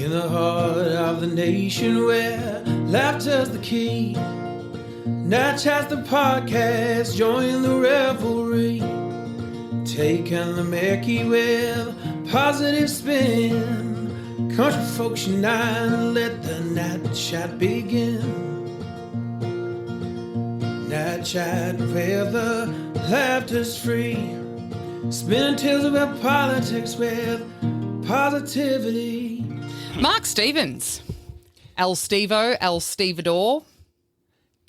In the heart of the nation where laughter's the key, Natch has the podcast, join the revelry. Taking the Mickey with positive spin. Country folks unite and let the Nat Chat begin. Nat Chat where the laughter's free. Spinning tales about politics with positivity. Mark Stevens, El Stevo, El Stevedore.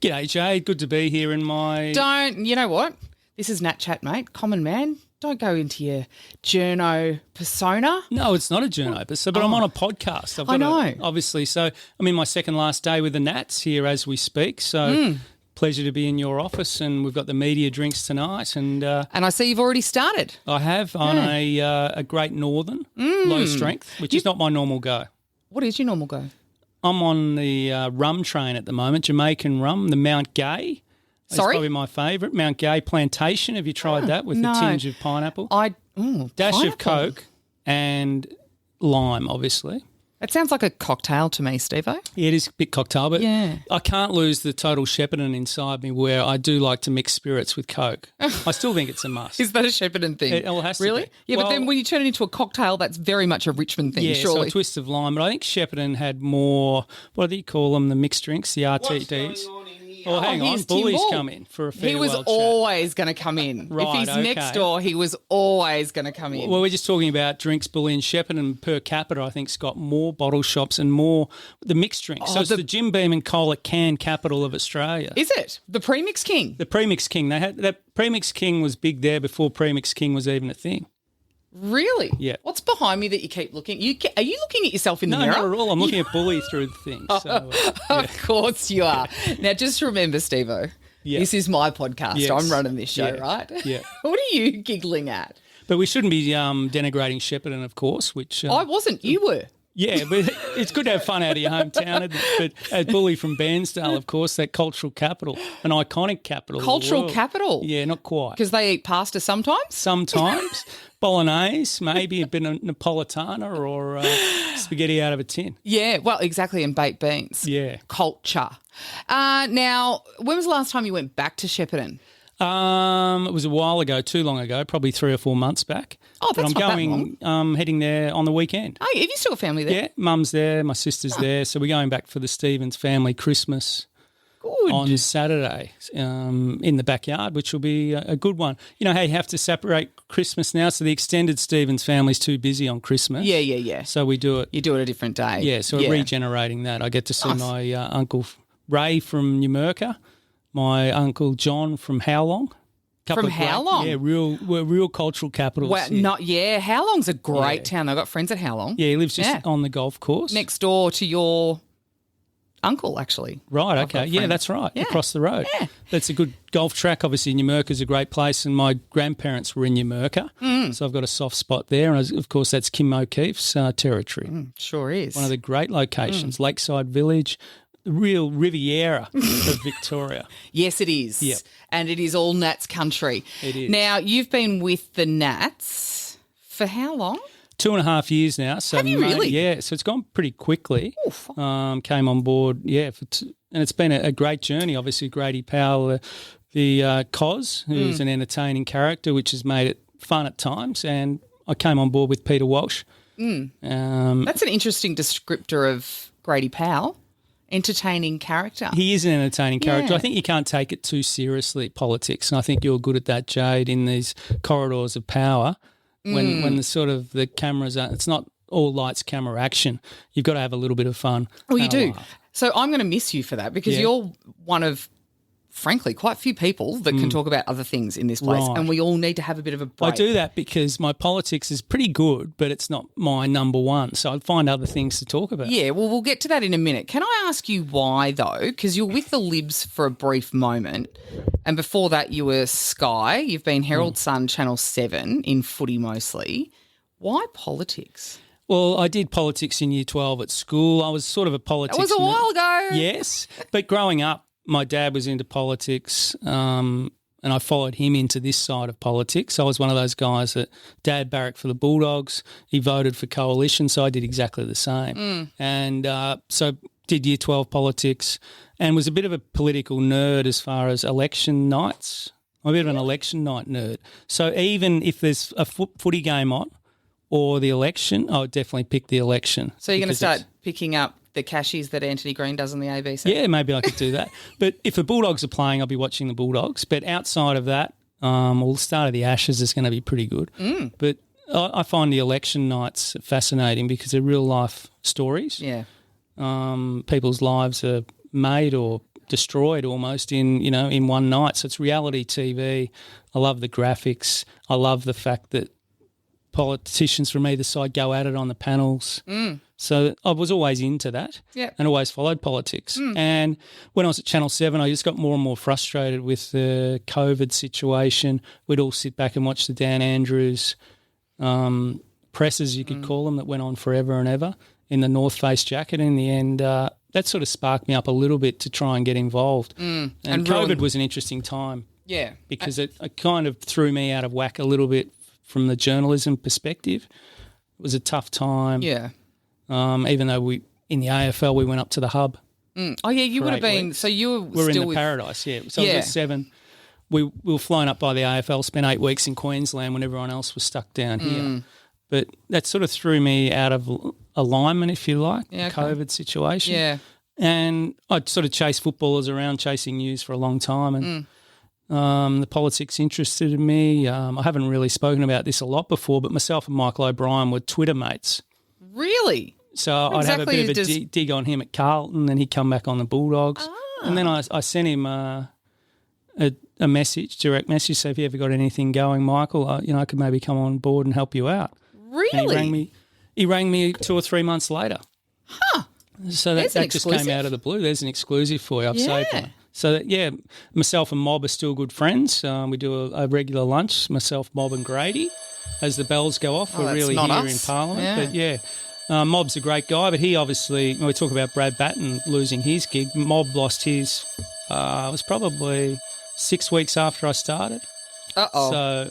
G'day, Jade. Good to be here in my... You know what? This is Nat Chat, mate. Common man. Don't go into your journo persona. No, it's not a journo persona, but I'm on a podcast. I know. Obviously, so I'm in my second last day with the Nats here as we speak, so pleasure to be in your office, and we've got the media drinks tonight. And I see you've already started. I have on a Great Northern, low strength, which is not my normal go. What is your normal go? I'm on the rum train at the moment, Jamaican rum, the Mount Gay. It's probably my favourite. Mount Gay Plantation. Have you tried that with the tinge of pineapple? Dash pineapple. of Coke and lime, obviously. It sounds like a cocktail to me, Stevo. Yeah, it is a bit cocktail, but yeah. I can't lose the total Shepparton inside me where I do like to mix spirits with Coke. I still think it's a must. Is that a Shepparton thing? It all has to really? be. Yeah, but then when you turn it into a cocktail, that's very much a Richmond thing, surely. So a twist of lime. But I think Shepparton had more, what do you call them, the mixed drinks, the RTDs? Oh, hang on. Bully's come in for a farewell He was chat. always going to come in. Right, if he's next door, he was always going to come in. Well, we're just talking about drinks, Bully and Shepparton per capita. I think's got more bottle shops and more the mixed drinks. So it's the Jim Beam and Cola can capital of Australia. Is it? The Premix King? The Premix King. They had that Premix King was big there before Premix King was even a thing. Really? Yeah. What's behind me that you keep looking? Are you looking at yourself in the mirror? No, not at all. I'm looking at Bully through the thing. So, Of course you are. Now, just remember, Stevo, this is my podcast. Yes. I'm running this show, right? Yeah. What are you giggling at? But we shouldn't be denigrating Shepparton, of course, which... I wasn't. You were. Yeah, but it's good to have fun out of your hometown. But as Bully from Bairnsdale, of course, that cultural capital, an iconic capital. Cultural capital? Yeah, not quite. Because they eat pasta sometimes? Sometimes. Bolognese, maybe a bit of Napolitana or spaghetti out of a tin. Yeah, well, exactly, and baked beans. Yeah. Culture. Now, when was the last time you went back to Shepparton? It was a while ago, too long ago, probably 3 or 4 months back. Oh, that's but not that long. Heading there on the weekend. Oh, have you still got family there? Yeah, Mum's there, my sister's there. So we're going back for the Stevens family Christmas on Saturday in the backyard, which will be a good one. You know how you have to separate Christmas now, so the extended Stevens family's too busy on Christmas. Yeah. So we do it. You do it a different day. Yeah, so we're regenerating that. I get to see my Uncle Ray from Numurkah, my Uncle John from Howlong. From Howlong? We're real cultural capitals. Well, Howlong's a great town. I've got friends at Howlong. Yeah, he lives just on the golf course. Next door to your uncle, actually. Right, okay. Yeah, that's right, across the road. Yeah. That's a good golf track. Obviously, Numurkah's a great place, and my grandparents were in Numurkah, so I've got a soft spot there. And, of course, that's Kim O'Keefe's territory. Sure is. One of the great locations, Lakeside Village, the real Riviera of Victoria. Yes, it is. Yeah. And it is all Nats country. It is. Now, you've been with the Nats for how long? 2.5 years now. So have you really? Yeah, so it's gone pretty quickly. Came on board, and it's been a great journey. Obviously, Grady Powell, the Cos, who's an entertaining character, which has made it fun at times, and I came on board with Peter Walsh. That's an interesting descriptor of Grady Powell. Entertaining character. He is an entertaining character. I think you can't take it too seriously, politics, and I think you're good at that, Jade, in these corridors of power when the sort of the cameras are, it's not all lights, camera, action. You've got to have a little bit of fun. Well, you do. So I'm going to miss you for that because you're one of, frankly, quite a few people that can talk about other things in this place, and we all need to have a bit of a break. I do that because my politics is pretty good, but it's not my number one, so I'd find other things to talk about. Yeah, well, we'll get to that in a minute. Can I ask you why, though? Because you're with the Libs for a brief moment, and before that you were Sky. You've been Herald Sun, Channel 7, in footy mostly. Why politics? Well, I did politics in Year 12 at school. I was sort of a politics... That was a while ago. Yes, but growing up, my dad was into politics. and I followed him into this side of politics. I was one of those guys that Dad barracked for the Bulldogs. He voted for Coalition, so I did exactly the same. And so did Year 12 politics and was a bit of a political nerd as far as election nights. I'm a bit of an election night nerd. So even if there's a footy game on or the election, I would definitely pick the election. So you're going to start picking up the cashies that Anthony Green does on the ABC? Yeah, maybe I could do that. But if the Bulldogs are playing, I'll be watching the Bulldogs. But outside of that, the start of the Ashes is going to be pretty good. But I find the election nights fascinating because they're real-life stories. Yeah. People's lives are made or destroyed almost in one night. So it's reality TV. I love the graphics. I love the fact that politicians from either side go at it on the panels. So I was always into that and always followed politics. And when I was at Channel 7, I just got more and more frustrated with the COVID situation. We'd all sit back and watch the Dan Andrews presses, you could call them, that went on forever and ever in the North Face jacket. In the end, that sort of sparked me up a little bit to try and get involved. And COVID was an interesting time. Yeah. Because it kind of threw me out of whack a little bit from the journalism perspective. It was a tough time. Yeah. Even though in the AFL we went up to the hub. Oh, yeah, you would have been – so you were still in the Paradise, yeah. So I was at 7. We were flown up by the AFL, spent 8 weeks in Queensland when everyone else was stuck down here. But that sort of threw me out of alignment, if you like, the COVID situation. Yeah. And I'd sort of chased footballers around chasing news for a long time and the politics interested me. I haven't really spoken about this a lot before, but myself and Michael O'Brien were Twitter mates. Really? So I'd have a bit of a dig on him at Carlton, then he'd come back on the Bulldogs. And then I sent him a direct message, say, if you ever got anything going, Michael, I could maybe come on board and help you out. Really? And he rang me 2 or 3 months later. Huh. So that just came out of the blue. There's an exclusive for you. I've saved one. So, myself and Mob are still good friends. We do a regular lunch, myself, Mob and Grady. As the bells go off, we're really here in Parliament. But, Mob's a great guy, but he obviously, when we talk about Brad Batten losing his gig, Mob lost his, it was probably 6 weeks after I started. Uh-oh. So,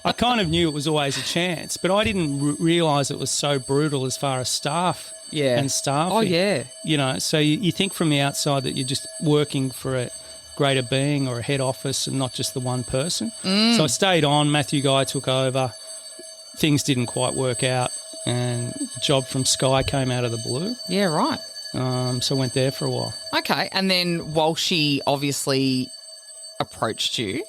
I kind of knew it was always a chance, but I didn't realise it was so brutal as far as staff and staffing. Oh, yeah. So you think from the outside that you're just working for a greater being or a head office and not just the one person. So I stayed on. Matthew Guy took over. Things didn't quite work out, and the job from Sky came out of the blue. Yeah, right. So I went there for a while. Okay, and then Walshy obviously approached you.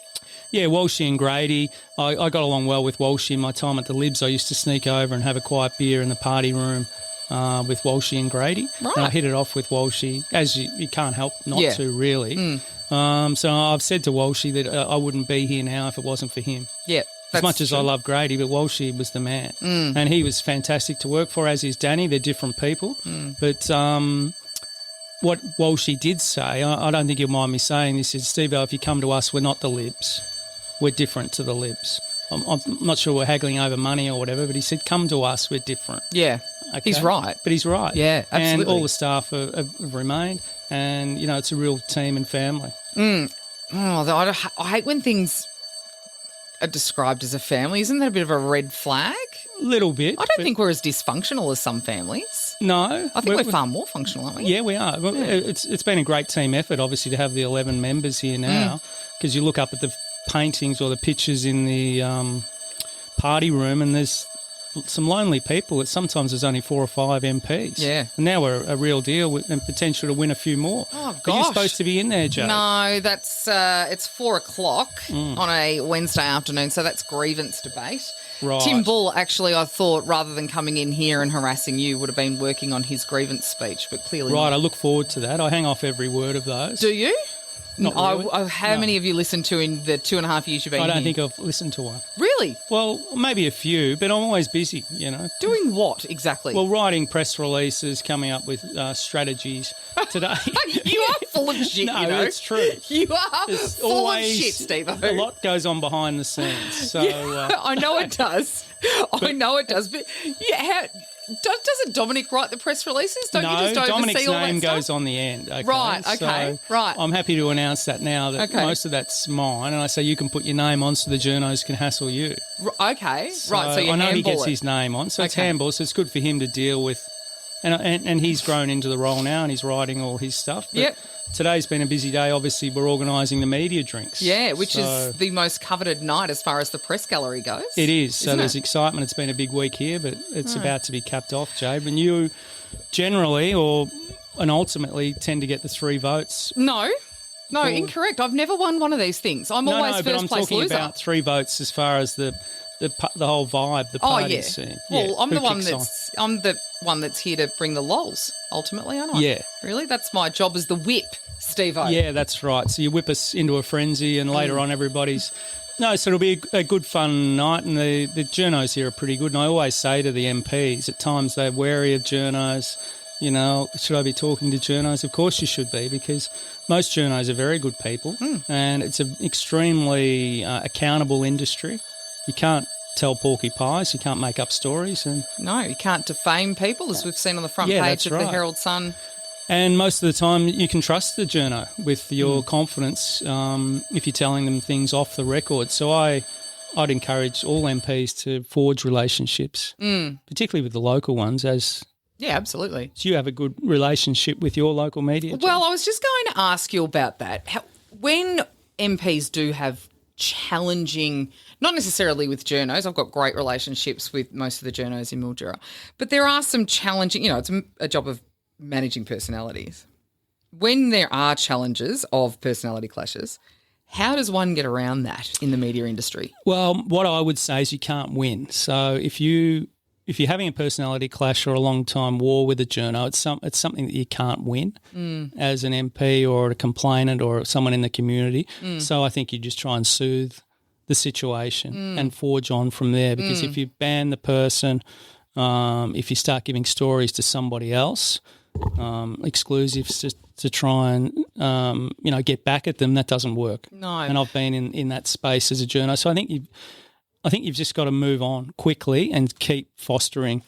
Yeah, Walshy and Grady. I got along well with Walshy in my time at the Libs. I used to sneak over and have a quiet beer in the party room with Walshy and Grady. Right. And I hit it off with Walshy, as you can't help not to, really. So I've said to Walshy that I wouldn't be here now if it wasn't for him. Yeah. As much as I love Grady, but Walshy was the man. And he was fantastic to work for, as is Danny. They're different people. But what Walshy did say, I don't think you'll mind me saying this, is, Steveo, if you come to us, we're not the Libs. We're different to the Libs. I'm not sure we're haggling over money or whatever, but he said, come to us, we're different. Yeah, okay. He's right. But he's right. Yeah, absolutely. And all the staff have remained, and, it's a real team and family. Oh, I hate when things are described as a family. Isn't that a bit of a red flag? A little bit. I don't think we're as dysfunctional as some families. No. I think we're far more functional, aren't we? Yeah, we are. Well, it's been a great team effort, obviously, to have the 11 members here now, because you look up at the paintings or the pictures in the party room and there's some lonely people. Sometimes there's only 4 or 5 MPs. Yeah. And now we're a real deal and potential to win a few more. Oh, gosh. Are you supposed to be in there, Joe? No, that's it's 4:00 on a Wednesday afternoon, so that's grievance debate. Right. Tim Bull, actually, I thought, rather than coming in here and harassing you, would have been working on his grievance speech, but clearly Right, not. I look forward to that. I hang off every word of those. Do you? Not really. How many have you listened to in the 2.5 years you've been here? I don't think I've listened to one. Really? Well, maybe a few, but I'm always busy, Doing what exactly? Well, writing press releases, coming up with strategies. Today. You are full of shit, No, it's true. You are full of shit, Steve. A lot goes on behind the scenes. So I know it does. I know it does. But Doesn't Dominic write the press releases? Don't you just oversee Dominic's all that name stuff? goes on the end. Okay? Right, okay, right. I'm happy to announce that now that most of that's mine, and I say you can put your name on so the journos can hassle you. Okay, So right, so you I know he handball gets it. his name on, so it's Okay. handball, so it's good for him to deal with. And he's grown into the role now and he's writing all his stuff. But Yep. Today's been a busy day. Obviously, we're organising the media drinks. Yeah, which So is the most coveted night as far as the press gallery goes. It is. So Isn't there's it? excitement. It's been a big week here, but it's about to be capped off, Jade. And you generally and ultimately tend to get the 3 votes. No, incorrect. I've never won one of these things. I'm always but first I'm place talking loser. about 3 votes as far as the whole vibe, the Oh party yeah. scene. Well, Yeah, I'm the who one kicks on? that's here to bring the lols. Ultimately, aren't I? Yeah. Really, that's my job as the whip, Steveo. Yeah, that's right. So you whip us into a frenzy and later on everybody's... No, so it'll be a good fun night and the journos here are pretty good. And I always say to the MPs, at times they're wary of journos. You know, should I be talking to journos? Of course you should be, because most journos are very good people and it's an extremely accountable industry. You can't tell porky pies, you can't make up stories. And No, you can't defame people, as we've seen on the front Yeah, page that's of the right. Herald Sun. And most of the time you can trust the journo with your confidence if you're telling them things off the record. So I'd encourage all MPs to forge relationships, particularly with the local ones, as Yeah, absolutely. you have a good relationship with your local media. Well, I was just going to ask you about that. When MPs do have challenging, not necessarily with journos, I've got great relationships with most of the journos in Mildura, but there are some challenging, it's a job of managing personalities. When there are challenges of personality clashes, how does one get around that in the media industry? Well, what I would say is you can't win. So if you're having a personality clash or a long time war with a journo, it's something that you can't win as an MP or a complainant or someone in the community. So I think you just try and soothe the situation and forge on from there. Because if you ban the person, if you start giving stories to somebody else, exclusives to try and get back at them, that doesn't work. No. And I've been in that space as a journo, so I think you've just got to move on quickly and keep fostering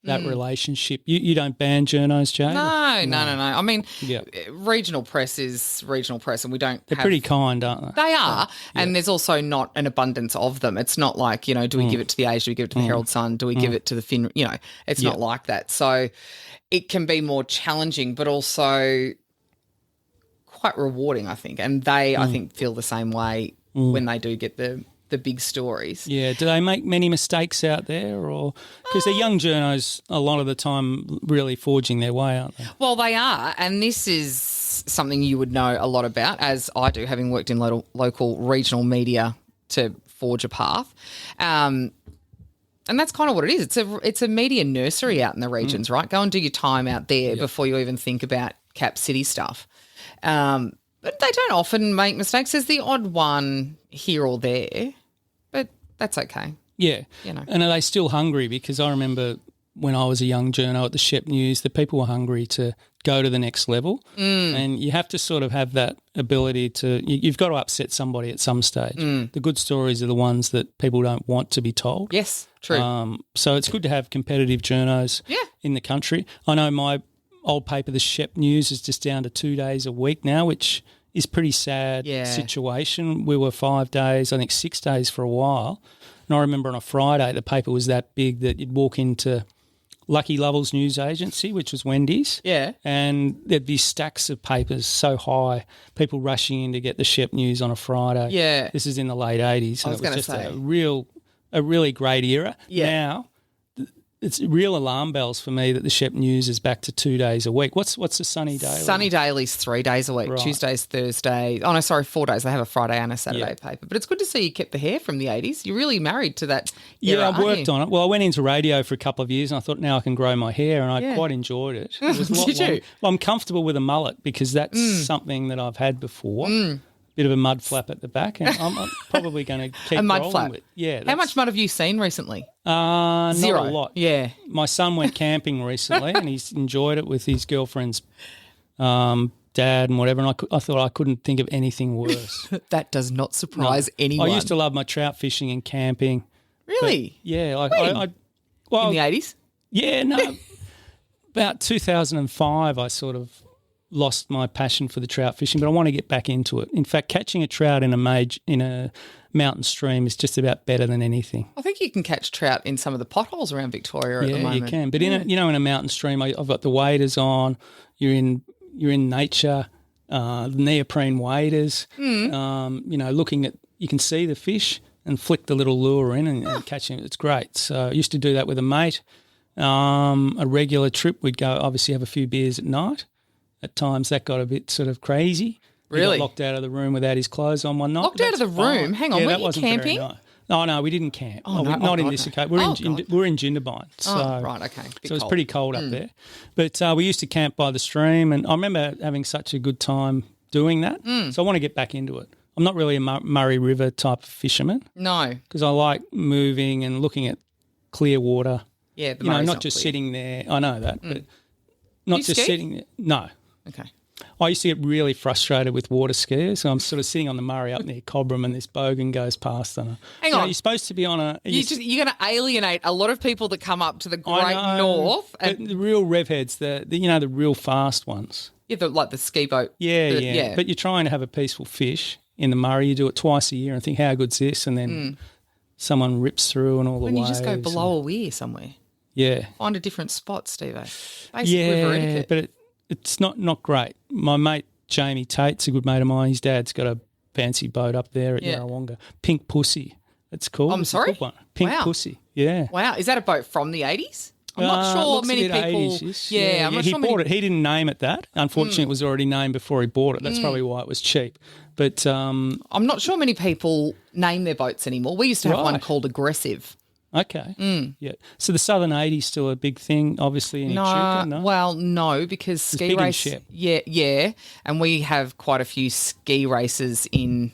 that relationship. You don't ban journos, Jay? No. I mean, Yeah. regional press is regional press, and we don't They're pretty kind, aren't they? They are, and there's also not an abundance of them. It's not like, do we give it to the Age, do we give it to the Herald Sun, do we give it to the Fin, it's not like that. So it can be more challenging, but also quite rewarding, I think. And they, I think, feel the same way when they do get the big stories. Yeah. Do they make many mistakes out there, or because they're young journos a lot of the time, really forging their way, aren't they? Well, they are, and this is something you would know a lot about, as I do, having worked in local regional media to forge a path. And that's kind of what it is. It's a media nursery out in the regions, right? Go and do your time out there before you even think about Cap City stuff. But they don't often make mistakes. There's the odd one here or there, but that's okay. Yeah. And are they still hungry? Because I remember when I was a young journo at the Shep News, the people were hungry to go to the next level. And you have to sort of have that ability to you've got to upset somebody at some stage. The good stories are the ones that people don't want to be told. Yes, true. So it's good to have competitive journos in the country. I know my old paper, the Shep News, is just down to 2 days a week now, which is pretty sad situation. We were 5 days, I think 6 days for a while. And I remember on a Friday the paper was that big that you'd walk into Lucky Lovell's news agency, which was Wendy's. Yeah. And there'd be stacks of papers so high, people rushing in to get the Shep News on a Friday. Yeah. This is in the late 80s. I was and it was gonna just say. a really great era. Yeah. Now, it's real alarm bells for me that the Shep News is back to 2 days a week. What's the Sunny Daily? Sunny Daily's 3 days a week, Right. Tuesdays, Thursday. Oh, no, sorry, 4 days. They have a Friday and a Saturday paper. But it's good to see you kept the hair from the 80s. You're really married to that era, Yeah, I aren't worked you? on it. Well, I went into radio for a couple of years and I thought now I can grow my hair, and I quite enjoyed it. It was a lot Did you? long. Well, I'm comfortable with a mullet because that's something that I've had before. Bit of a mud flap at the back, and I'm probably going to keep A mud rolling flap? with. Yeah. How much mud have you seen recently? Zero. Not a lot. Yeah. My son went camping recently and he's enjoyed it with his girlfriend's dad and whatever, and I thought I couldn't think of anything worse. That does not surprise anyone. I used to love my trout fishing and camping. Really? Yeah, like When? I well, in the 80s? Yeah, no. About 2005, I sort of lost my passion for the trout fishing, but I want to get back into it. In fact, catching a trout in a mountain stream is just about better than anything. I think you can catch trout in some of the potholes around Victoria at the moment. Yeah, you can. But in a mountain stream, I've got the waders on. You're in nature. Neoprene waders. Looking at, you can see the fish and flick the little lure in and catch them. It's great. So I used to do that with a mate. A regular trip, we'd go obviously have a few beers at night. At times that got a bit sort of crazy. Really? He got locked out of the room without his clothes on one night. Locked out of the room? Hang on, were you camping? No, we didn't camp. Oh, no. Not in this okay. occasion. We're in Jindabyne. So, right, okay. So it was pretty cold up there. But we used to camp by the stream, and I remember having such a good time doing that. So I want to get back into it. I'm not really a Murray River type of fisherman. No. Because I like moving and looking at clear water. Yeah, not just sitting there. I know that, but not just sitting there. No. Okay. I used to get really frustrated with water skiers. So I'm sort of sitting on the Murray up near Cobram and this bogan goes past. And Hang on. You're supposed to be on a... You're going to alienate a lot of people that come up to the Great North. But the real rev heads, the real fast ones. Yeah, like the ski boat. Yeah. But you're trying to have a peaceful fish in the Murray. You do it twice a year and think, how good's this? And then someone rips through and all the waves. When you just go below a weir somewhere. Yeah. Find a different spot, Steveo. Basic river etiquette. But it's not great. My mate Jamie Tate's a good mate of mine. His dad's got a fancy boat up there at Yarrawonga. Pink Pussy, it's called. I'm sorry? It's a good one. Pink Pussy, yeah. Wow, is that a boat from the 80s? I'm not sure many people... 80s-ish. Yeah, I'm not he sure bought it. He didn't name it that. Unfortunately, it was already named before he bought it. That's probably why it was cheap. But I'm not sure many people name their boats anymore. We used to have one called Aggressive. Okay. Yeah. So the Southern 80s still a big thing, obviously, in Echuca, no? Well, no, because ski big in race. Shep. Yeah, and we have quite a few ski races in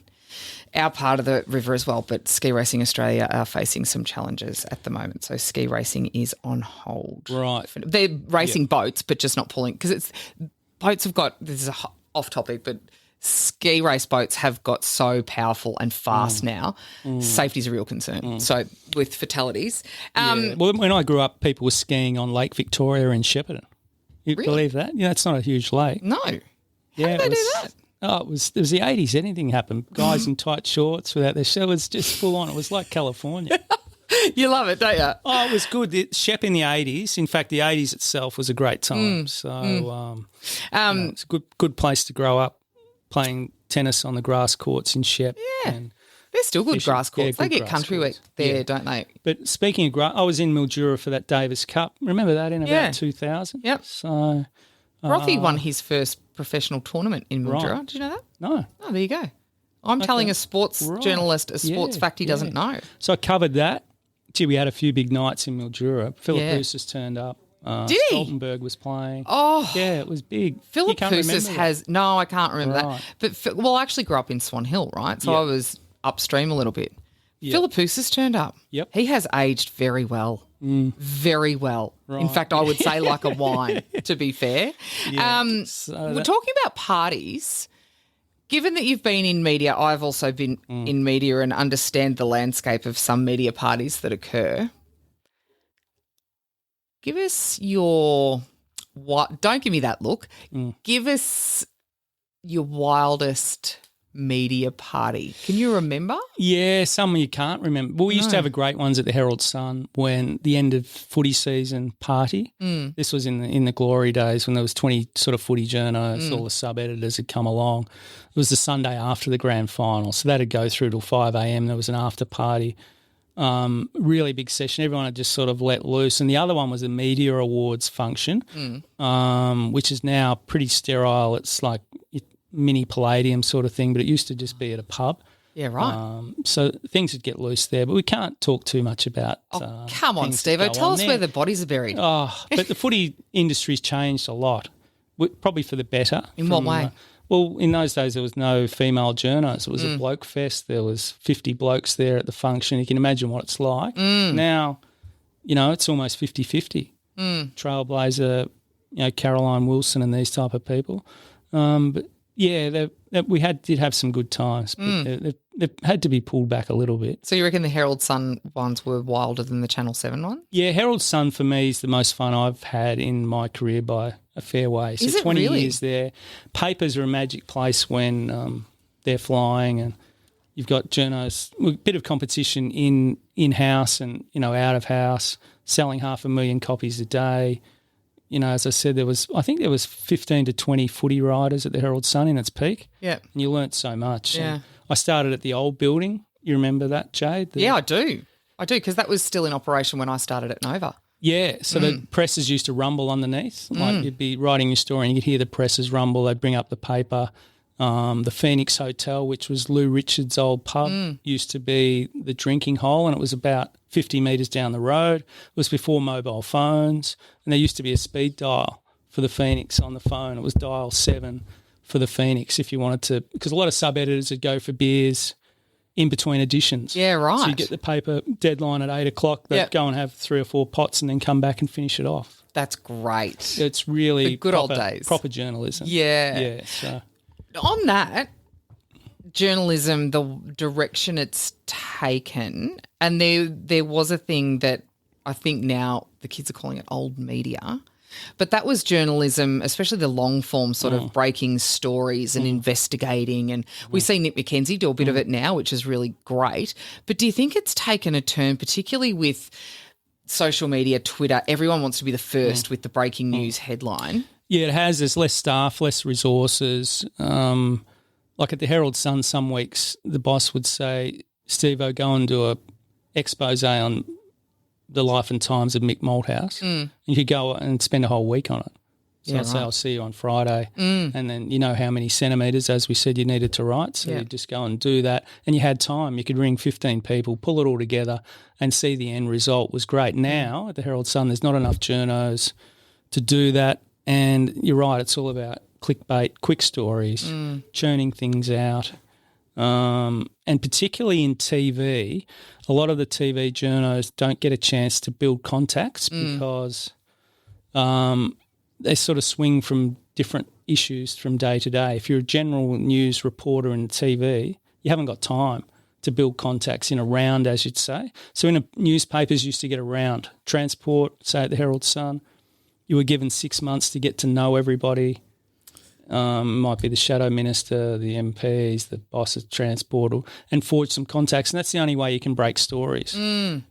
our part of the river as well. But Ski Racing Australia are facing some challenges at the moment, so ski racing is on hold. Right. They're racing boats, but just not pulling because boats have got. This is off topic, but ski race boats have got so powerful and fast now. Safety is a real concern. So with fatalities. Well, when I grew up, people were skiing on Lake Victoria in Shepparton. You believe that? Yeah, it's not a huge lake. No. How did they do that? Oh, it was the 80s. Anything happened. Guys in tight shorts without their shoes. It was just full on. It was like California. You love it, don't you? Oh, it was good. Shep in the 80s. In fact, the 80s itself was a great time. So it's a good place to grow up. Playing tennis on the grass courts in Shep. Yeah, they're still good grass courts. Yeah, they get country week there, don't they? But speaking of grass, I was in Mildura for that Davis Cup. Remember that in about 2000? Yep. So Rothy won his first professional tournament in Mildura. Right. Did you know that? No. Oh, there you go. I'm telling a sports journalist a sports fact he doesn't know. So I covered that. Gee, we had a few big nights in Mildura. Philippoussis turned up. Did he? Stoltenberg was playing. Oh. Yeah, it was big. Philippoussis has... No, I can't remember that. But, I actually grew up in Swan Hill, right? So I was upstream a little bit. Yep. Philippoussis turned up. Yep. He has aged very well. Very well. Right. In fact, I would say like a wine, to be fair. Yeah. We're talking about parties. Given that you've been in media, I've also been in media and understand the landscape of some media parties that occur. Give us don't give me that look. Give us your wildest media party. Can you remember? Yeah, some you can't remember. Well, we used to have a great ones at the Herald Sun when the end of footy season party. This was in the glory days when there was 20 sort of footy journos, all the sub-editors had come along. It was the Sunday after the grand final, so that'd go through till 5 a.m. There was an after party. Really big session. Everyone had just sort of let loose. And the other one was a media awards function, which is now pretty sterile. It's like mini Palladium sort of thing, but it used to just be at a pub. Yeah, right. So things would get loose there, but we can't talk too much about come on, Steveo. Tell us where the bodies are buried. Oh, but the footy industry's changed a lot, probably for the better. In what way? Well, in those days there was no female journos. It was a bloke fest. There was 50 blokes there at the function. You can imagine what it's like. Now, it's almost 50-50. Trailblazer, Caroline Wilson and these type of people. But Yeah, we did have some good times, but they've had to be pulled back a little bit. So you reckon the Herald Sun ones were wilder than the Channel 7 one? Yeah, Herald Sun for me is the most fun I've had in my career by a fair way. So Is it 20 really? years there. Papers are a magic place when they're flying, and you've got journos, a bit of competition in-house and, out of house, selling 500,000 copies a day. As I said, I think there was 15 to 20 footy riders at the Herald Sun in its peak. Yeah. And you learnt so much. Yeah. And I started at the old building. You remember that, Jade? Yeah, I do, because that was still in operation when I started at Nova. Yeah, so the presses used to rumble underneath. Like you'd be writing your story and you could hear the presses rumble. They'd bring up the paper. The Phoenix Hotel, which was Lou Richards' old pub, used to be the drinking hole, and it was about 50 metres down the road. It was before mobile phones, and there used to be a speed dial for the Phoenix on the phone. It was dial 7 for the Phoenix if you wanted to, because a lot of sub-editors would go for beers in between editions. Yeah, right. So you get the paper deadline at 8 o'clock, they'd go and have 3 or 4 pots and then come back and finish it off. That's great. It's really The good old days. Proper journalism. Yeah. Yeah, so... On that, journalism, the direction it's taken, and there was a thing that I think now the kids are calling it old media, but that was journalism, especially the long form sort of breaking stories and investigating. And we see Nick McKenzie do a bit of it now, which is really great. But do you think it's taken a turn, particularly with social media, Twitter? Everyone wants to be the first with the breaking news headline. Yeah, it has. There's less staff, less resources. Like at the Herald Sun, some weeks the boss would say, Steveo, go and do a expose on the life and times of Mick Malthouse. And you could go and spend a whole week on it. So I'd say, I'll see you on Friday. And then you know how many centimetres, as we said, you needed to write. So you just go and do that. And you had time. You could ring 15 people, pull it all together and see the end result was great. Now at the Herald Sun, there's not enough journos to do that. And you're right, it's all about clickbait, quick stories, churning things out. And particularly in TV, a lot of the TV journos don't get a chance to build contacts because they sort of swing from different issues from day to day. If you're a general news reporter in TV, you haven't got time to build contacts in a round, as you'd say. So in newspapers used to get a round. Transport, say at the Herald Sun, you were given 6 months to get to know everybody. Might be the shadow minister, the MPs, the boss of transport, and forge some contacts. And that's the only way you can break stories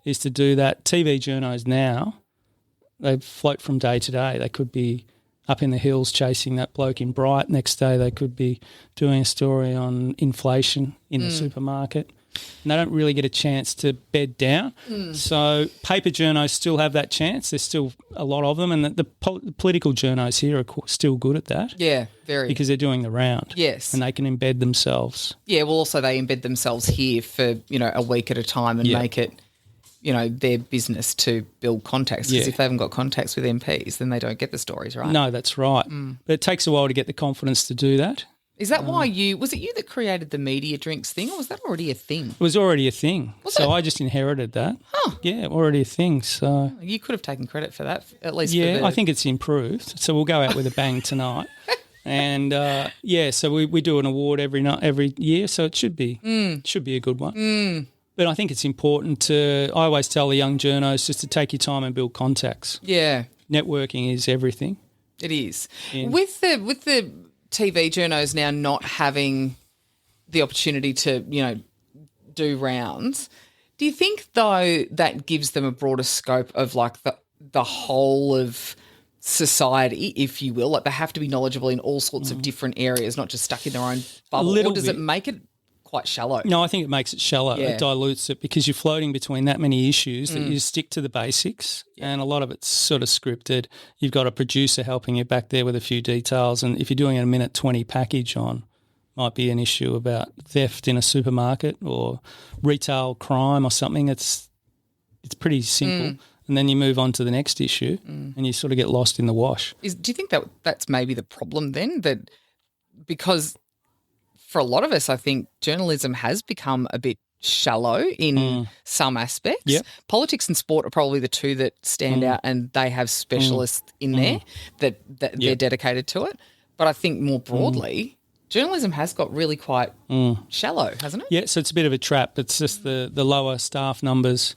is to do that. TV journos now, they float from day to day. They could be up in the hills chasing that bloke in Bright. Next day they could be doing a story on inflation in the supermarket. And they don't really get a chance to bed down. So paper journos still have that chance. There's still a lot of them, and the political journos here are still good at that. Yeah, very. Because they're doing the round. Yes. And they can embed themselves. Yeah, well, also they embed themselves here for, a week at a time and make it, their business to build contacts. Because if they haven't got contacts with MPs, then they don't get the stories, right? No, that's right. But it takes a while to get the confidence to do that. Is that why was it you that created the media drinks thing, or was that already a thing? It was already a thing. Was so it? I just inherited that. Huh. Yeah, already a thing. So You could have taken credit for that, at least. yeah, I think it's improved. So we'll go out with a bang tonight. And so we do an award every year, so it should be a good one. But I think it's important I always tell the young journos just to take your time and build contacts. Yeah. Networking is everything. It is. Yeah. With the TV journos now not having the opportunity to, do rounds, do you think, though, that gives them a broader scope of, like, the whole of society, if you will? Like, they have to be knowledgeable in all sorts of different areas, not just stuck in their own bubble. Or does it make it quite shallow? No, I think it makes it shallow. Yeah. It dilutes it because you're floating between that many issues that you stick to the basics, and a lot of it's sort of scripted. You've got a producer helping you back there with a few details, and if you're doing a minute 20 package on, might be an issue about theft in a supermarket or retail crime or something. It's pretty simple. And then you move on to the next issue and you sort of get lost in the wash. Do you think that's maybe the problem then? That because for a lot of us, I think journalism has become a bit shallow in some aspects. Yep. Politics and sport are probably the two that stand out, and they have specialists in there that they're dedicated to it. But I think more broadly, Journalism has got really quite shallow, hasn't it? Yeah, so it's a bit of a trap. It's just the lower staff numbers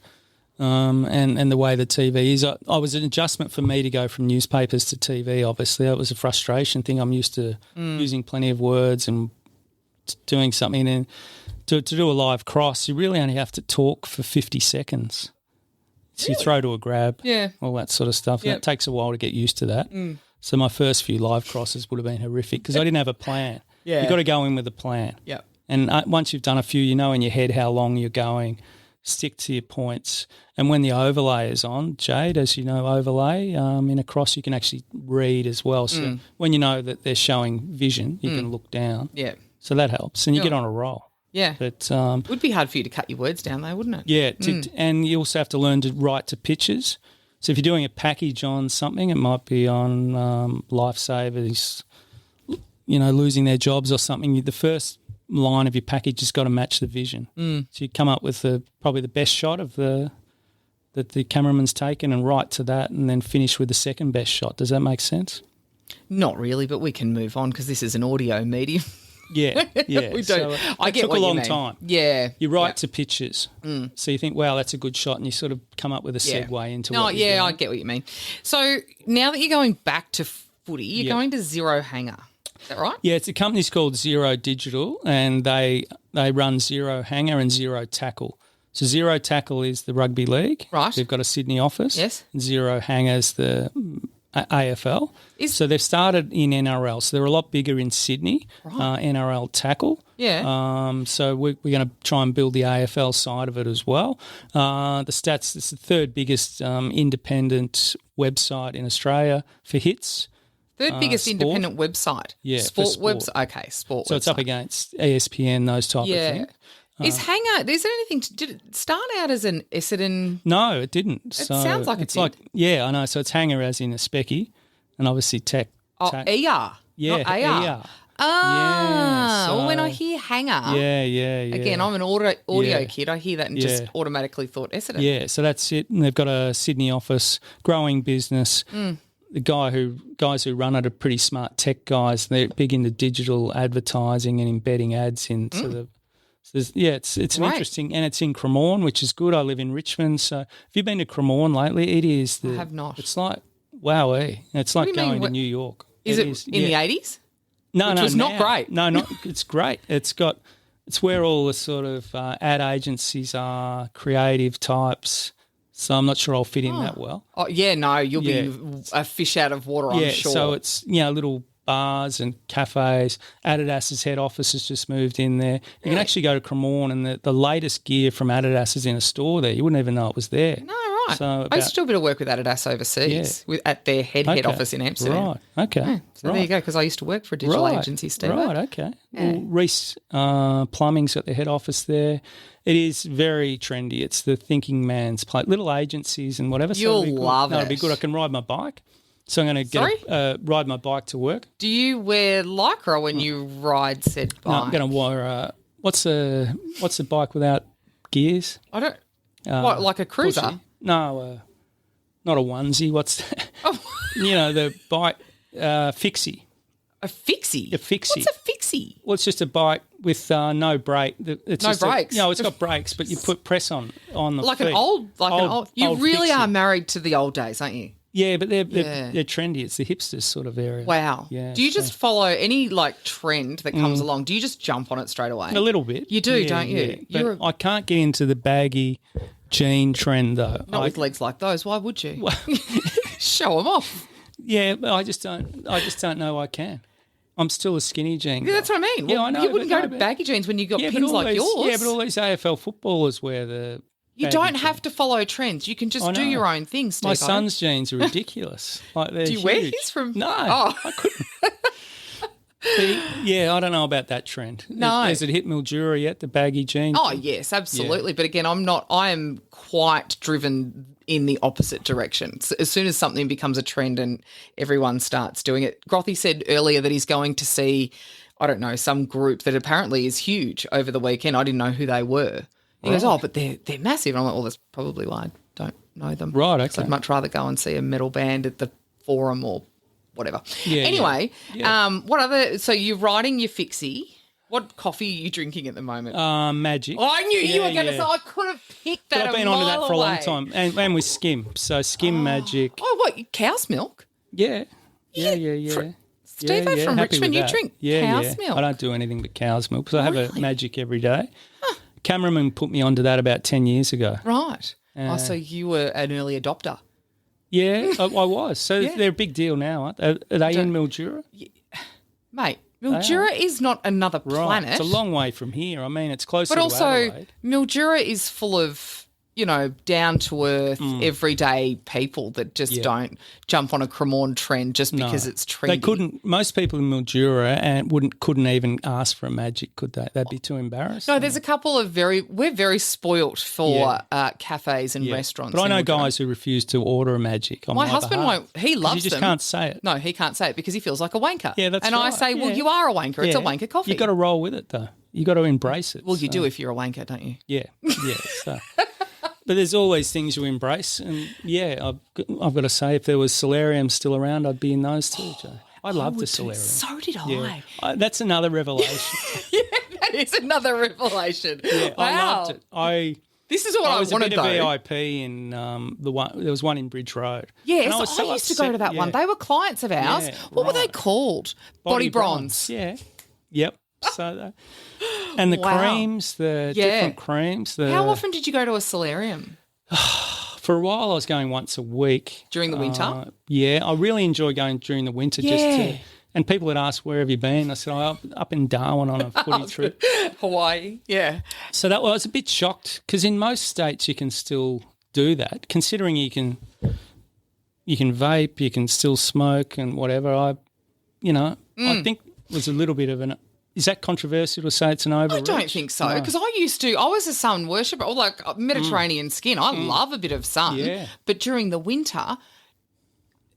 and the way the TV is. I was an adjustment for me to go from newspapers to TV, obviously. It was a frustration thing. I'm used to using plenty of words and doing something. And to do a live cross, you really only have to talk for 50 seconds. So you throw to a grab, all that sort of stuff. And it takes a while to get used to that. So my first few live crosses would have been horrific because I didn't have a plan. Yeah. You've got to go in with a plan. Yeah. And once you've done a few, you know in your head how long you're going. Stick to your points. And when the overlay is on, Jade, as you know, overlay, in a cross you can actually read as well. So when you know that they're showing vision, you can look down. Yeah. So that helps. And you get on a roll. Yeah. But it would be hard for you to cut your words down though, wouldn't it? yeah, and you also have to learn to write to pictures. So if you're doing a package on something, it might be on lifesavers, losing their jobs or something. The first line of your package has got to match the vision. So you come up with probably the best shot of that the cameraman's taken and write to that and then finish with the second best shot. Does that make sense? Not really, but we can move on because this is an audio medium. Yeah. We don't. So I get took what a long you mean. time. Yeah. You write to pictures. So you think, wow, that's a good shot, and you sort of come up with a segue into what you're doing. I get what you mean. So now that you're going back to footy, you're going to Zero Hanger. Is that right? Yeah, it's a company's called Zero Digital, and they run Zero Hanger and Zero Tackle. So Zero Tackle is the rugby league. Right. They've got a Sydney office. Yes. Zero Hanger is the AFL. So they've started in NRL. So they're a lot bigger in Sydney, NRL Tackle. Yeah. So we're going to try and build the AFL side of it as well. The stats, it's the third biggest independent website in Australia for hits. Third biggest sport. independent website. Yeah, Sport, for sport. website. Okay, sport. So it's up against ESPN, those type of things. Is Hanger? Is there anything? Did it start out as an Essendon? No, it didn't. It sounds like it's did. like I know. So it's Hanger as in a specky, and obviously tech. Oh, tech. ER. Yeah, not AR. ER. Ah, Yeah, well, when so- I hear Hanger, Yeah. again, I'm an audio Yeah. kid. I hear that and just Yeah. automatically thought Essendon. Yeah, so that's it. And they've got a Sydney office, growing business. The guys who run it are pretty smart tech guys. They're big into digital advertising and embedding ads into it's an Right. interesting, and it's in Cremorne, which is good. I live in Richmond, so have you been to Cremorne lately? It is. I have not. It's like wowee. It's like do you mean? going to What- New York. Is it in the 80s? No, Which no, was not now. great. No, it's great. It's where all the sort of ad agencies are, creative types. So I'm not sure I'll fit in that well. Oh, yeah, no, you'll be a fish out of water, I'm sure. So it's little bars and cafes. Adidas's head office has just moved in there. You can actually go to Cremorne, and the latest gear from Adidas is in a store there. You wouldn't even know it was there. No, right. So I used to do a bit of work with Adidas overseas at their head office in Amsterdam. Right. Okay. So there you go, because I used to work for a digital agency, Steve. Right. Okay. Well, Reece Plumbing's got their head office there. It is very trendy. It's the thinking man's place. Little agencies and whatever. You'll it'd be good. love It'd be it. good. I can ride my bike. So I'm going to ride my bike to work. Do you wear Lycra when you ride said bike? No, I'm going to wear what's the bike without gears? I don't. What, like a cruiser? Pussy. No, not a onesie. What's that? Oh. The bike fixie. A fixie? A fixie. What's a fixie? Well, it's just a bike with no brake. It's No just brakes? No, it's got brakes, but you put press on the Like feet. an old. You old really fixie. are married to the old days, aren't you? Yeah, but they're trendy. It's the hipsters sort of area. Wow. Yeah. Do you just follow any trend that comes along? Do you just jump on it straight away? A little bit. You do, Yeah, don't you? yeah. But I can't get into the baggy jean trend though. Not with legs like those. Why would you? Show them off. Yeah, but I just don't know I can. I'm still a skinny jean. Yeah, that's what I mean. Yeah, Well, I know, you wouldn't but go no, to but- baggy jeans when you got Yeah, but pins all like these, yours. Yeah, but all these AFL footballers wear the. You baggy don't jeans. have to follow trends. You can just I do know. your own thing, Steve. My son's jeans are ridiculous. They're Do you wear huge. his from? No, Oh. I couldn't. Yeah, I don't know about that trend. No. Has it hit Mildura yet? The baggy jeans. Oh yes, absolutely. But again, I am quite driven in the opposite direction. So as soon as something becomes a trend and everyone starts doing it, Grothy said earlier that he's going to see, I don't know, some group that apparently is huge over the weekend. I didn't know who they were. He goes, oh, but they're massive. And I'm like, well, that's probably why I don't know them. Right, So okay. I'd much rather go and see a metal band at the Forum or whatever. Yeah, anyway, yeah. what other? So you're writing your fixie. What coffee are you drinking at the moment? Magic. I knew you were going to yeah. say. I could have picked that. But I've been onto that for a long time, and with Skim. So Skim Magic. Oh, what? Cow's milk? Yeah. Steveo from happy Richmond, with you that. drink cow's milk? I don't do anything but cow's milk because I have a Really? Magic every day. Cameraman put me onto that about 10 years ago. Right. So you were an early adopter. Yeah, I was. So they're a big deal now, aren't they? Are they in Mildura? Mate, Mildura is not another Right. planet. It's a long way from here. I mean, it's closer but to also, Adelaide. Mildura is full of, down to earth, everyday people that just don't jump on a Cremorne trend just because it's trendy. They couldn't. Most people in Mildura couldn't even ask for a Magic, could they? They'd be too embarrassed. No, there's a couple of we're very spoilt for cafes and restaurants. But I know in Mildura. guys who refuse to order a Magic. On My husband behalf. won't. He loves You just them. can't say it. No, he can't say it because he feels like a wanker. Yeah, that's and right. I say, well, Yeah. you are a wanker. It's a Yeah. wanker coffee. You've got to roll with it, though. You've got to embrace it. Well, you do if you're a wanker, don't you? Yeah. So. But there's always things you embrace. And, I've got to say, if there was solariums still around, I'd be in those too, Joe. I love the solarium. So did Yeah. I. That's another revelation. Yeah, that is another revelation. Yeah, Wow. I loved it. This is what I was wanted, a bit though. of VIP in the one. There was one in Bridge Road. Yes, And I, was so used to go to that upset. one. Yeah. They were clients of ours. Yeah, What were they right. called? Body Bronze. Yeah. Yep. So, and the Wow. creams, the different creams. How often did you go to a solarium? For a while, I was going once a week During the winter? Yeah, I really enjoy going during the winter. Yeah. And people would ask, "Where have you been?" I said, up in Darwin on a footy trip." Hawaii. Yeah. So I was a bit shocked because in most states you can still do that, considering you can vape, you can still smoke and whatever. I think it was a little bit of an. Is that controversial to say it's an overreach? I don't think so because I was a sun worshipper, or like Mediterranean skin. I love a bit of sun. Yeah. But during the winter,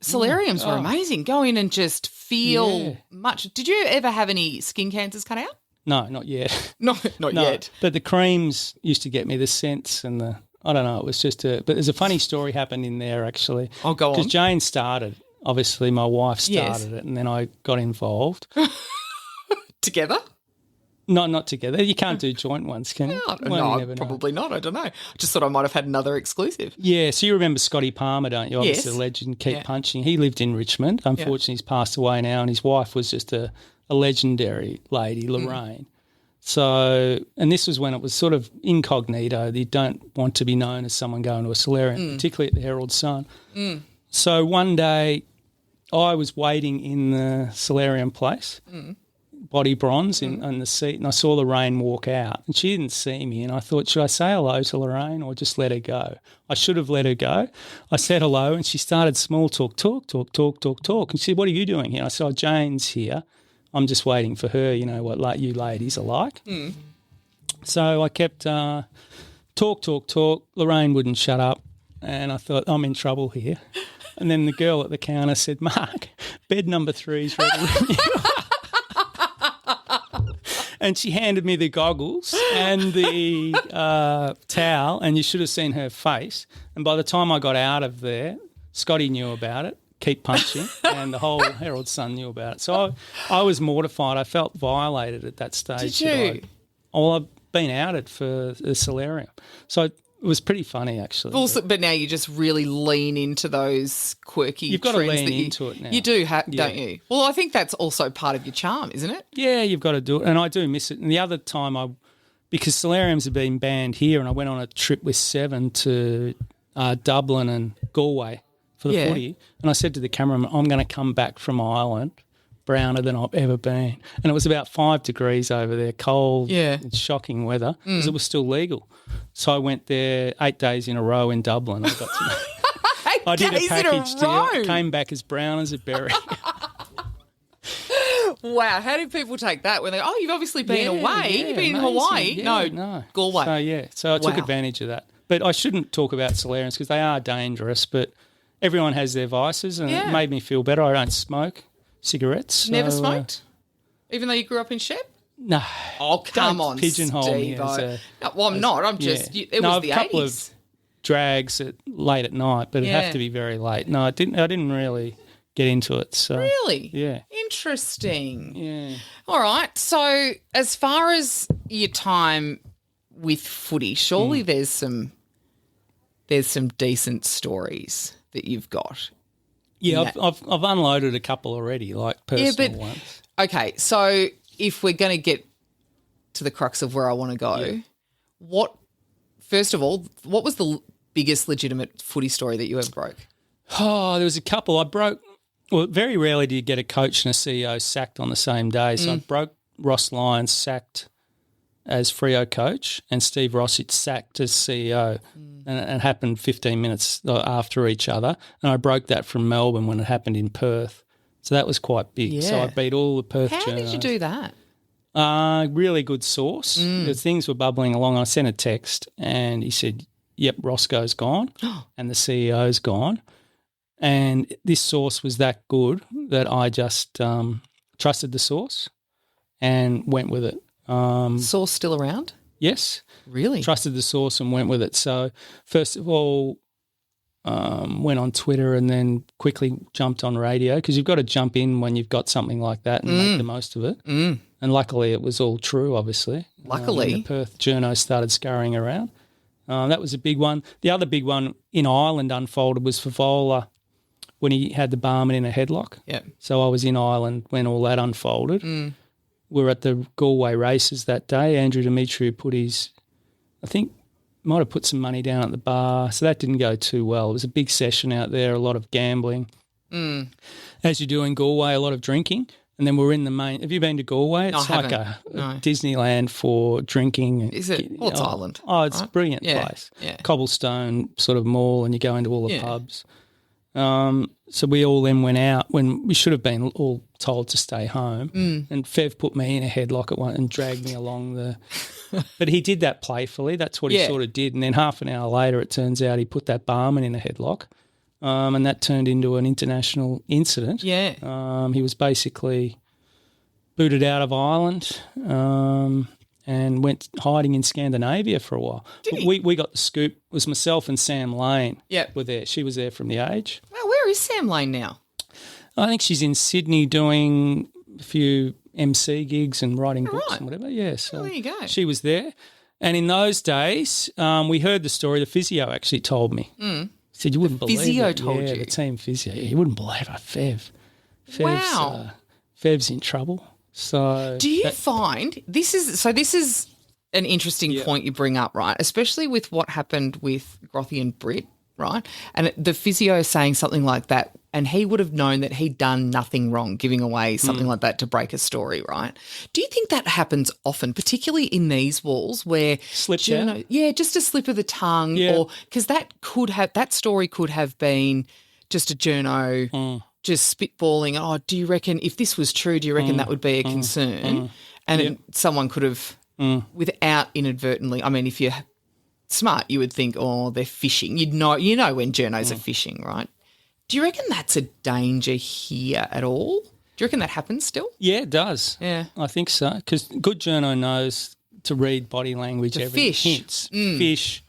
solariums were amazing. Go in and just feel much. Did you ever have any skin cancers cut out? No, not yet. Not yet. But the creams used to get me the scents and I don't know, it was just but there's a funny story happened in there actually. Oh, go on. Because Jane started, obviously my wife started it and then I got involved. Together? No, not together. You can't do joint ones, can you? Well, you never know. Probably not. I don't know. I just thought I might have had another exclusive. Yeah, so you remember Scotty Palmer, don't you? Obviously, Yes. the legend, Keep Punching. He lived in Richmond. Unfortunately, he's passed away now, and his wife was just a legendary lady, Lorraine. So, and this was when it was sort of incognito. You don't want to be known as someone going to a solarium, particularly at the Herald Sun. So one day I was waiting in the solarium place, Body Bronze in the seat, and I saw Lorraine walk out and she didn't see me and I thought, should I say hello to Lorraine or just let her go? I should have let her go. I said hello and she started small talk. And she said, what are you doing here? I said, Jane's here. I'm just waiting for her, you know what like you ladies are like. So I kept talk. Lorraine wouldn't shut up and I thought, I'm in trouble here. And then the girl at the counter said, Mark, bed number 3's ready. And she handed me the goggles and the towel, and you should have seen her face. And by the time I got out of there, Scotty knew about it, Keep Punching, and the whole Herald Sun knew about it. So I was mortified. I felt violated at that stage. Did you? I've been outed for the solarium. So it was pretty funny, actually. Also, but now you just really lean into those quirky You've got to trends lean that into it now. You do, don't you? Well, I think that's also part of your charm, isn't it? Yeah, you've got to do it. And I do miss it. And the other time because solariums have been banned here and I went on a trip with Seven to Dublin and Galway for the footy. And I said to the cameraman, I'm going to come back from Ireland browner than I've ever been. And it was about 5 degrees over there, cold, and shocking weather because it was still legal. So I went there 8 days in a row in Dublin. I did a package deal, came back as brown as a berry. Wow, how do people take that when they go, you've obviously been away. You've been in amazing. Hawaii. Yeah, no, Galway. So I took advantage of that. But I shouldn't talk about solariums because they are dangerous, but everyone has their vices and it made me feel better. I don't smoke cigarettes. Never smoked? Even though you grew up in Shep? No. Oh, come on, pigeonhole me Steve-o. No, well, I'm not. I'm just, it was the 80s. A couple of drags late at night, but it have to be very late. No, I didn't really get into it. So Really? yeah, Interesting. yeah. All right. So as far as your time with footy, surely there's some decent stories that you've got. Yeah, I've unloaded a couple already, like personal ones. Okay, so if we're going to get to the crux of where I want to go, first of all, what was the biggest legitimate footy story that you ever broke? Oh, there was a couple. Very rarely do you get a coach and a CEO sacked on the same day. So I broke Ross Lyons sacked as Freo coach and Steve Rossich sacked as CEO. And it happened 15 minutes after each other. And I broke that from Melbourne when it happened in Perth. So that was quite big. Yeah. So I beat all the Perth How did you do that? Really good source. The things were bubbling along. I sent a text and he said, yep, Roscoe's gone and the CEO's gone. And this source was that good that I just trusted the source and went with it. Source still around? Yes. Really? Trusted the source and went with it. So first of all, went on Twitter and then quickly jumped on radio because you've got to jump in when you've got something like that and make the most of it. And luckily it was all true, obviously. Luckily. When the Perth journos started scurrying around. That was a big one. The other big one in Ireland unfolded was for Vola when he had the barman in a headlock. Yep. So I was in Ireland when all that unfolded. We were at the Galway races that day. Andrew Demetriou might have put some money down at the bar, so that didn't go too well. It was a big session out there, a lot of gambling. As you do in Galway, a lot of drinking. And then we're in the main – have you been to Galway? It's like a Disneyland for drinking. Is it? Well, it's Ireland. Oh, it's right? a brilliant place. Yeah. Cobblestone sort of mall and you go into all the pubs. So we all then went out when we should have been all told to stay home. And Fev put me in a headlock at one and dragged me along the – but he did that playfully. That's what he sort of did. And then half an hour later it turns out he put that barman in a headlock. And that turned into an international incident. Yeah. He was basically booted out of Ireland and went hiding in Scandinavia for a while. We got the scoop. It was myself and Sam Lane were there. She was there from The Age. Well, where is Sam Lane now? I think she's in Sydney doing a few MC gigs and writing books and whatever. Yeah, so there you go. She was there. And in those days, we heard the story. The physio actually told me. He said, you wouldn't believe physio it. told you? The team physio. You wouldn't believe it. Wow. Fev's in trouble. So do you find this is an interesting point you bring up, right? Especially with what happened with Grothy and Britt, right? And the physio is saying something like that, and he would have known that he'd done nothing wrong giving away something like that to break a story, right? Do you think that happens often, particularly in these walls where slipped out? Yeah, just a slip of the tongue, or because that story could have been just a journo just spitballing. Oh, do you reckon if this was true? Do you reckon that would be a concern? And someone could have, without inadvertently. I mean, if you're smart, you would think, oh, they're fishing. You know when journos are fishing, right? Do you reckon that's a danger here at all? Do you reckon that happens still? Yeah, it does. Yeah. I think so because good journo knows to read body language, fish. Hints, fish,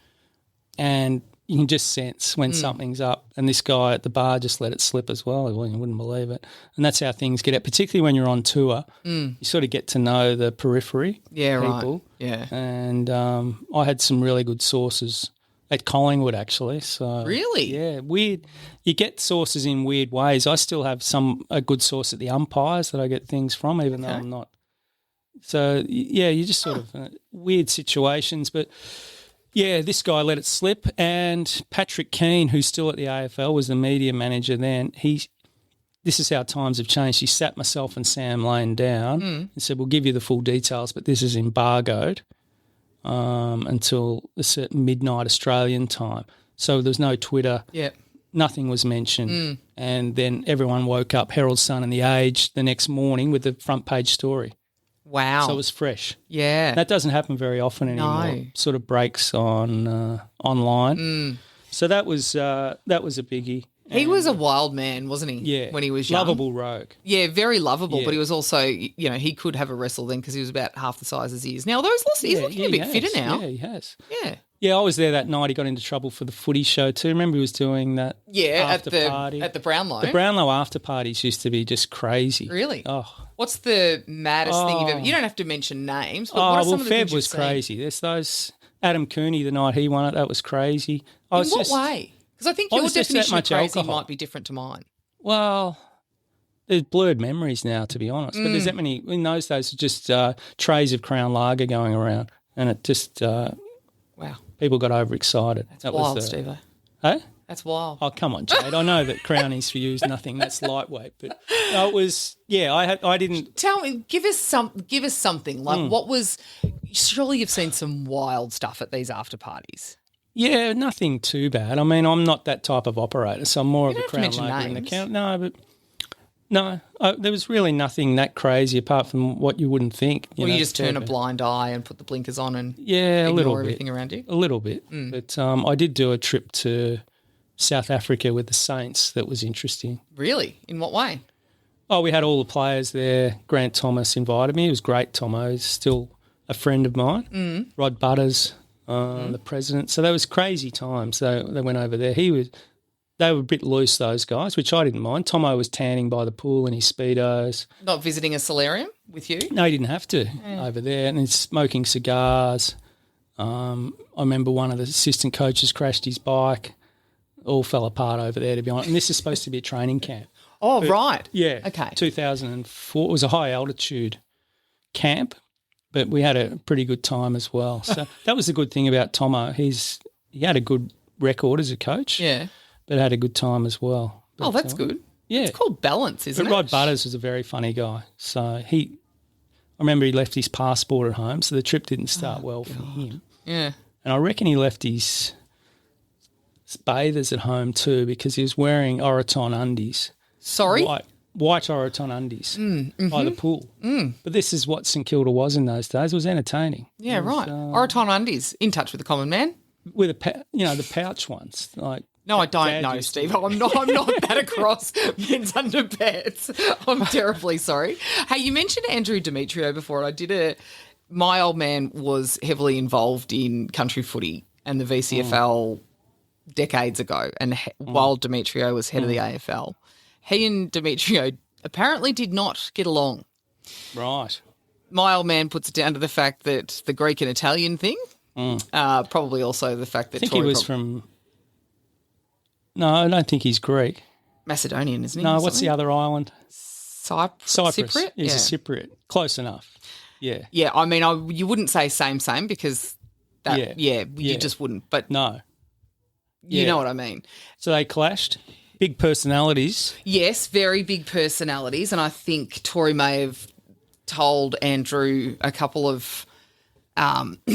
and you can just sense when something's up. And this guy at the bar just let it slip as well. Well, you wouldn't believe it. And that's how things get out, particularly when you're on tour. You sort of get to know the periphery people. Right. Yeah. And I had some really good sources at Collingwood, actually. So really? Yeah, weird. You get sources in weird ways. I still have a good source at the umpires that I get things from, even though I'm not. So, yeah, you just sort of weird situations. But, yeah, this guy let it slip. And Patrick Keane, who's still at the AFL, was the media manager then. This is how times have changed. He sat myself and Sam Lane down and said, we'll give you the full details, but this is embargoed until a certain midnight Australian time. So there was no Twitter. Yep. Nothing was mentioned. And then everyone woke up, Herald Sun and The Age, the next morning with the front page story. Wow. So it was fresh. Yeah. That doesn't happen very often anymore. No. Sort of breaks on online. So that was a biggie. He was a wild man, wasn't he? Yeah. When he was young. Lovable rogue. Yeah, very lovable, but he was also, he could have a wrestle then because he was about half the size as he is now. Although he's looking a bit fitter now. Yeah, he has. Yeah. Yeah, I was there that night. He got into trouble for the footy show too. Remember he was doing that after party. At the Brownlow. The Brownlow after parties used to be just crazy. Really? Oh. What's the maddest thing you've ever... You don't have to mention names, but what are some of the things Feb was crazy. There's those... Adam Cooney, the night he won it, that was crazy. In what way? Because I think your definition of crazy might be different to mine. Well, there's blurred memories now, to be honest. But there's that many... In those days, just trays of Crown Lager going around, and it just... wow. People got overexcited. That's wild, Steve. Hey? That's wild. Oh, come on, Jade. I know that Crownies for you is nothing. That's lightweight. But no, it was, I didn't. Tell me, give us something. Like what was, surely you've seen some wild stuff at these after parties. Yeah, nothing too bad. I mean, I'm not that type of operator, so I'm more of a Crown Lager in the count. No, there was really nothing that crazy apart from what you wouldn't think. You just turn a blind eye and put the blinkers on and a little bit. Everything around you? A little bit. But I did do a trip to South Africa with the Saints that was interesting. Really? In what way? Oh, we had all the players there. Grant Thomas invited me. It was great, Tomo. He's still a friend of mine. Rod Butters, the president. So that was crazy times. They went over there. They were a bit loose, those guys, which I didn't mind. Tomo was tanning by the pool in his Speedos. Not visiting a solarium with you? No, he didn't have to over there. And he's smoking cigars. I remember one of the assistant coaches crashed his bike. All fell apart over there, to be honest. And this is supposed to be a training camp. Oh, right. Yeah. Okay. 2004. It was a high-altitude camp, but we had a pretty good time as well. So that was the good thing about Tomo. He had a good record as a coach. Yeah. But had a good time as well. But, that's good. Yeah. It's called balance, isn't it? Rod Butters was a very funny guy. So I remember he left his passport at home, so the trip didn't start well for him. Yeah. And I reckon he left his bathers at home too because he was wearing Oroton undies. Sorry? White Oroton undies by the pool. But this is what St Kilda was in those days. It was entertaining. Yeah, right. Oroton undies, in touch with the common man. With the pouch ones, like. No, I don't know, Steve. I'm not that across men's underpants. I'm terribly sorry. Hey, you mentioned Andrew Demetrio before. My old man was heavily involved in country footy and the VCFL decades ago, and while Demetrio was head of the AFL, he and Demetrio apparently did not get along. Right. My old man puts it down to the fact that the Greek and Italian thing, probably also the fact that I think he was from... No, I don't think he's Greek. Macedonian, isn't he? No, what's the other island? Cyprus. Cyprus. He's a Cypriot. Close enough. Yeah. Yeah, I mean, you wouldn't say same because you just wouldn't. But no. You know what I mean. So they clashed. Big personalities. Yes, very big personalities. And I think Tori may have told Andrew a couple of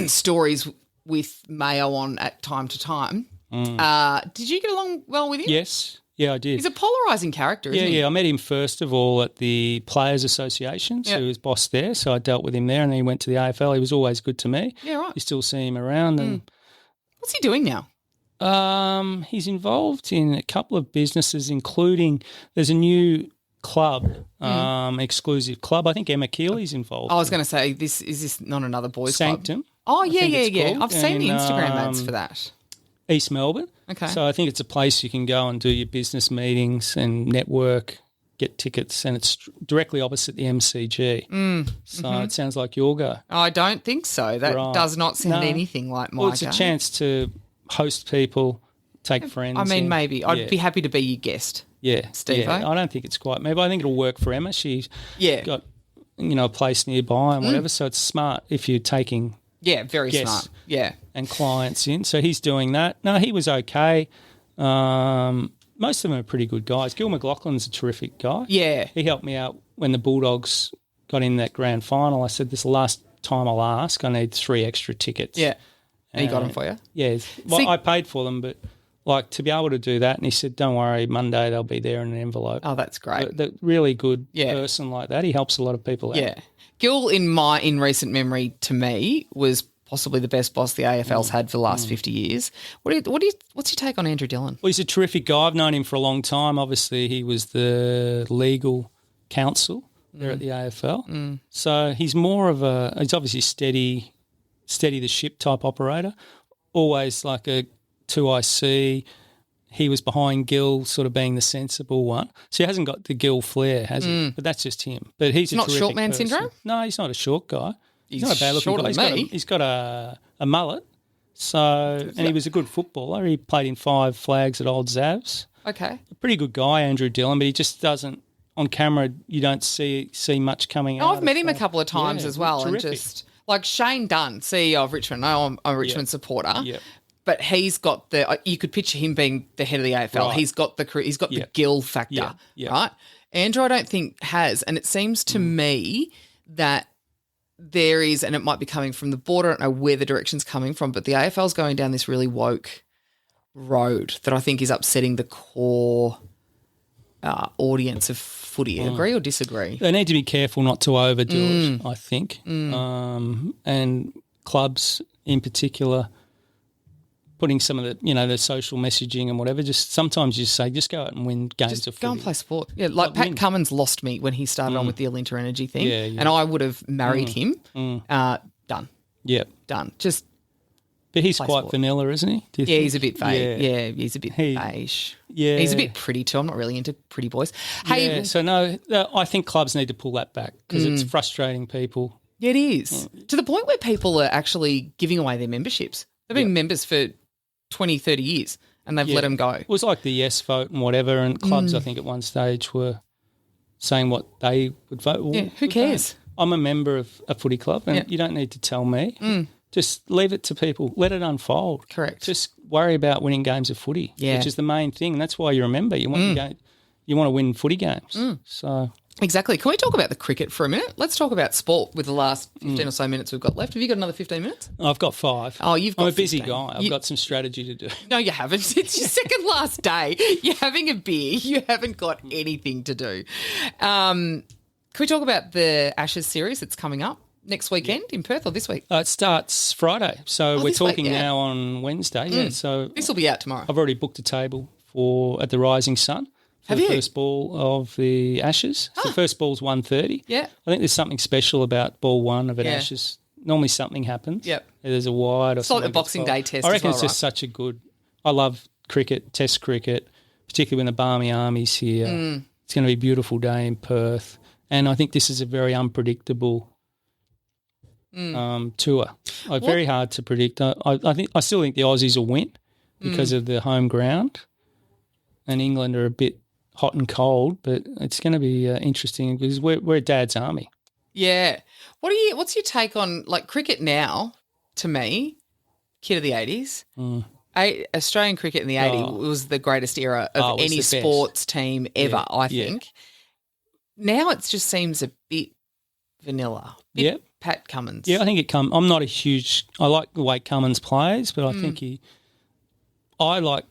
stories with Mayo on at time to time. Did you get along well with him? Yes. Yeah, I did. He's a polarising character, isn't he? Yeah. I met him first of all at the Players Association, so he was boss there, so I dealt with him there, and then he went to the AFL. He was always good to me. Yeah, right. You still see him around. And what's he doing now? He's involved in a couple of businesses, including there's a new club, exclusive club. I think Emma Keeley's involved. I was going to say, is this not another boys' Sanctum. club? Oh, yeah. I've seen the Instagram ads for that. East Melbourne. Okay. So I think it's a place you can go and do your business meetings and network, get tickets, and it's directly opposite the MCG. So it sounds like you'll go. I don't think so. That does not sound anything like my Well, it's a chance to host people, take friends. I mean, maybe. I'd be happy to be your guest. Yeah. Steve. Yeah. I don't think it's quite me, but I think it'll work for Emma. She's got, a place nearby and whatever, so it's smart if you're taking very smart. Yeah. And clients in. So he's doing that. No, he was okay. Most of them are pretty good guys. Gil McLaughlin's a terrific guy. Yeah. He helped me out when the Bulldogs got in that grand final. I said, this is the last time I'll ask. I need 3 extra tickets. Yeah. And he got them for you? Yeah. Well, I paid for them, but to be able to do that, and he said, don't worry, Monday they'll be there in an envelope. Oh, that's great. The really good person like that. He helps a lot of people out. Yeah. Gil, in recent memory to me, was possibly the best boss the AFL's had for the last 50 years. What's your take on Andrew Dillon? Well, he's a terrific guy. I've known him for a long time. Obviously, he was the legal counsel there at the AFL. So he's more of he's obviously steady the ship type operator. always like a 2IC. He was behind Gill, sort of being the sensible one. So he hasn't got the Gill flair, has he? But that's just him. But he's Not terrific short man person. syndrome? No, he's not a short guy. He's not a bad looking shorter guy. than me. He's got a mullet. So, and he was a good footballer. He played in 5 flags at Old Zavs. Okay. A pretty good guy, Andrew Dillon, but he just doesn't. On camera, you don't see much coming out. I've met him a couple of times as well, terrific. and just like Shane Dunn, CEO of Richmond. I know I'm a Richmond supporter. Yep. But he's got you could picture him being the head of the AFL. Right. He's got the Gill factor, right? Andrew, I don't think has, and it seems to me that there is, and it might be coming from the board. I don't know where the direction's coming from, but the AFL's going down this really woke road that I think is upsetting the core audience of footy. Agree or disagree? They need to be careful not to overdo it, I think. And clubs in particular, putting some of the social messaging and whatever, just sometimes you just say, just go out and win games of footy. Go and play sport. Yeah, like Pat Cummins lost me when he started on with the Alinta Energy thing, and I would have married him. Done. Yeah. Done. Just But he's play quite sport. vanilla, isn't he? Do you think? He's a bit vague. Yeah, he's a bit beige. Yeah. He's a bit pretty too. I'm not really into pretty boys. Hey, So no, I think clubs need to pull that back because it's frustrating people. yeah, it is. To the point where people are actually giving away their memberships. They've been members for 20, 30 years and they've let them go. It was like the yes vote and whatever, and clubs I think at one stage were saying what they would vote. Well, Yeah, who cares? I'm a member of a footy club and you don't need to tell me. Just leave it to people. Let it unfold. Correct. Just worry about winning games of footy, which is the main thing. That's why you remember. You want you want to win footy games. So Exactly. Can we talk about the cricket for a minute? Let's talk about sport with the last 15 or so minutes we've got left. Have you got another 15 minutes? I've got 5. Oh, you've got I'm a busy 15. guy. I've got some strategy to do. No, you haven't. It's your second last day. You're having a beer. You haven't got anything to do. Can we talk about the Ashes series that's coming up next weekend in Perth or this week? It starts Friday, so we're this week, talking now on Wednesday. Yeah, so This will be out tomorrow. I've already booked a table at the Rising Sun for Have the you? first ball of the Ashes. So the first ball's 1:30. Yeah. I think there's something special about ball 1 of an Yeah. Ashes. Normally something happens. Yep. There's a wide or It's like something. the Boxing Day test I as reckon well, it's just such a good. I love cricket, Test cricket, particularly when the Barmy Army's here. It's going to be a beautiful day in Perth, and I think this is a very unpredictable tour. Very hard to predict. I still think the Aussies will win because of the home ground, and England are a bit hot and cold, but it's going to be interesting because we're Dad's army. Yeah. What's your take on like cricket now? To me, kid of the 80s. Australian cricket in the 80s was the greatest era of any sports team ever, I think. Now it just seems a bit vanilla. Bit Pat Cummins. Yeah, I think I'm not a huge. I like the way Cummins plays, but I think I like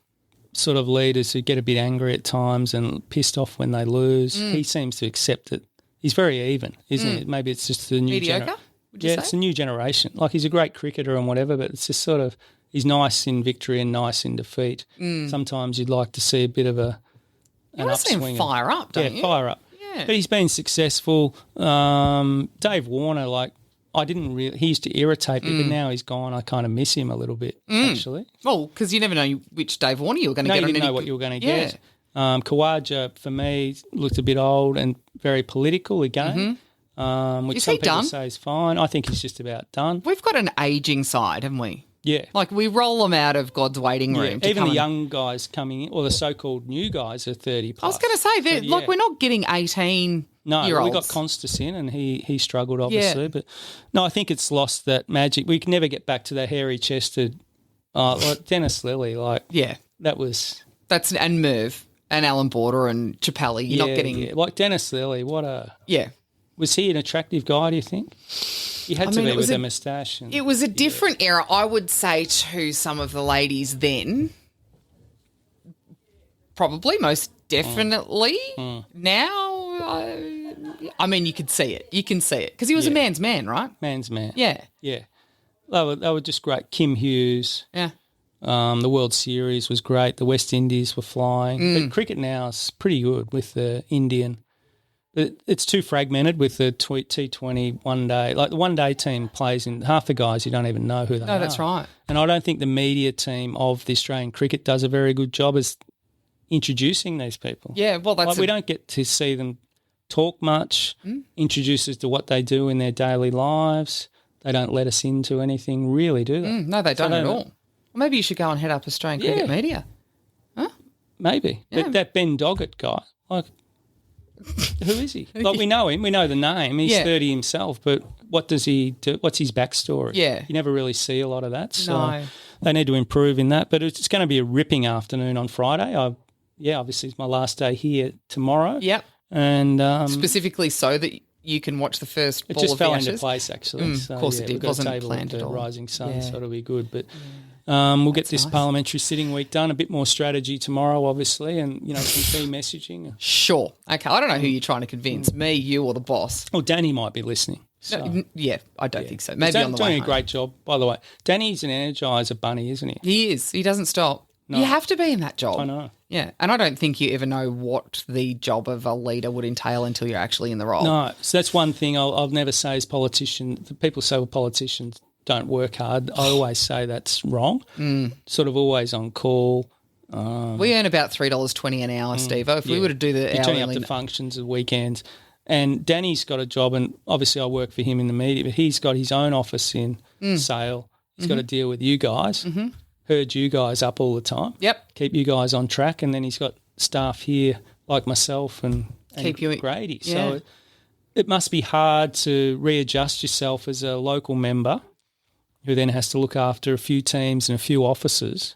sort of leaders who get a bit angry at times and pissed off when they lose. He seems to accept it. He's very even, isn't it? Maybe it's just the new Mediocre, would you say? it's the new generation. Like he's a great cricketer and whatever, but it's just sort of he's nice in victory and nice in defeat. Sometimes you'd like to see a bit of an You want to see upswing. him fire up, don't you? Fire up. Yeah. But he's been successful. Dave Warner, he used to irritate me, but now he's gone. I kind of miss him a little bit, actually. Well, because you never know which Dave Warner you were going to No, get you on didn't any know what you were going to Yeah. get. Khawaja, for me, looked a bit old and very political again, which Is some he people done? say is fine. I think he's just about done. We've got an ageing side, haven't we? Yeah. Like we roll them out of God's waiting room. to Even come the and- young guys coming in, or the so-called new guys are 30 I plus. was going to say, So, like we're not getting 18 No, year we olds. got Constas in and he struggled obviously, but no, I think it's lost that magic. We can never get back to the hairy-chested, like Dennis Lilly, that was And Merv and Alan Border and Chappelli. You're not getting like Dennis Lilly. Was he an attractive guy? Do you think he had to mean, be it was with a a- moustache? It was a different era, I would say, to some of the ladies then. Probably, most definitely. Now, I mean, you could see it. You can see it because he was a man's man, right? Man's man. Yeah, Yeah. They were just great. Kim Hughes. yeah. The World Series was great. The West Indies were flying. But cricket now is pretty good with the Indian It's too fragmented with the T20 one day. Like the one day team plays in half the guys you don't even know who they are. No, that's right. And I don't think the media team of the Australian cricket does a very good job as introducing these people. Yeah, well, that's we don't get to see them talk much, introduce us to what they do in their daily lives. They don't let us into anything really, do they? No, they don't at all. Well, maybe you should go and head up Australian cricket media. Huh? Maybe. Yeah. But that Ben Doggett guy, like, who is he? Like, we know him. We know the name. He's 30 himself, but what does he do? What's his backstory? Yeah. You never really see a lot of that. So No. they need to improve in that. But it's going to be a ripping afternoon on Friday. Obviously it's my last day here tomorrow. Yep. And Specifically so that you can watch the first it ball just of the fell Ashes. into place, actually. So, of course it did. We've got Wasn't a table planned at at all. Rising Sun, Yeah. so it'll be good. But we'll get this nice. parliamentary sitting week done. A bit more strategy tomorrow, obviously, and some key messaging. Sure. Okay. I don't know who you're trying to convince, me, you, or the boss. Well, Danny might be listening. So. No, yeah, I don't think so. Maybe He's on the doing way a home. great job, by the way. Danny's an energizer bunny, isn't he? He is. He doesn't stop. No. You have to be in that job. I know. Yeah, and I don't think you ever know what the job of a leader would entail until you're actually in the role. No, so that's one thing I'll never say as politicians. People say, well, politicians don't work hard. I always say that's wrong. Sort of always on call. We earn about $3.20 an hour, Steve-O. If we were to do the You're turning up hourly... to functions and weekends. And Danny's got a job, and obviously I work for him in the media, but he's got his own office in Sale. He's got to deal with you guys, herd you guys up all the time. Yep. Keep you guys on track, and then he's got staff here like myself and Keep you- Grady. yeah. So it must be hard to readjust yourself as a local member who then has to look after a few teams and a few offices.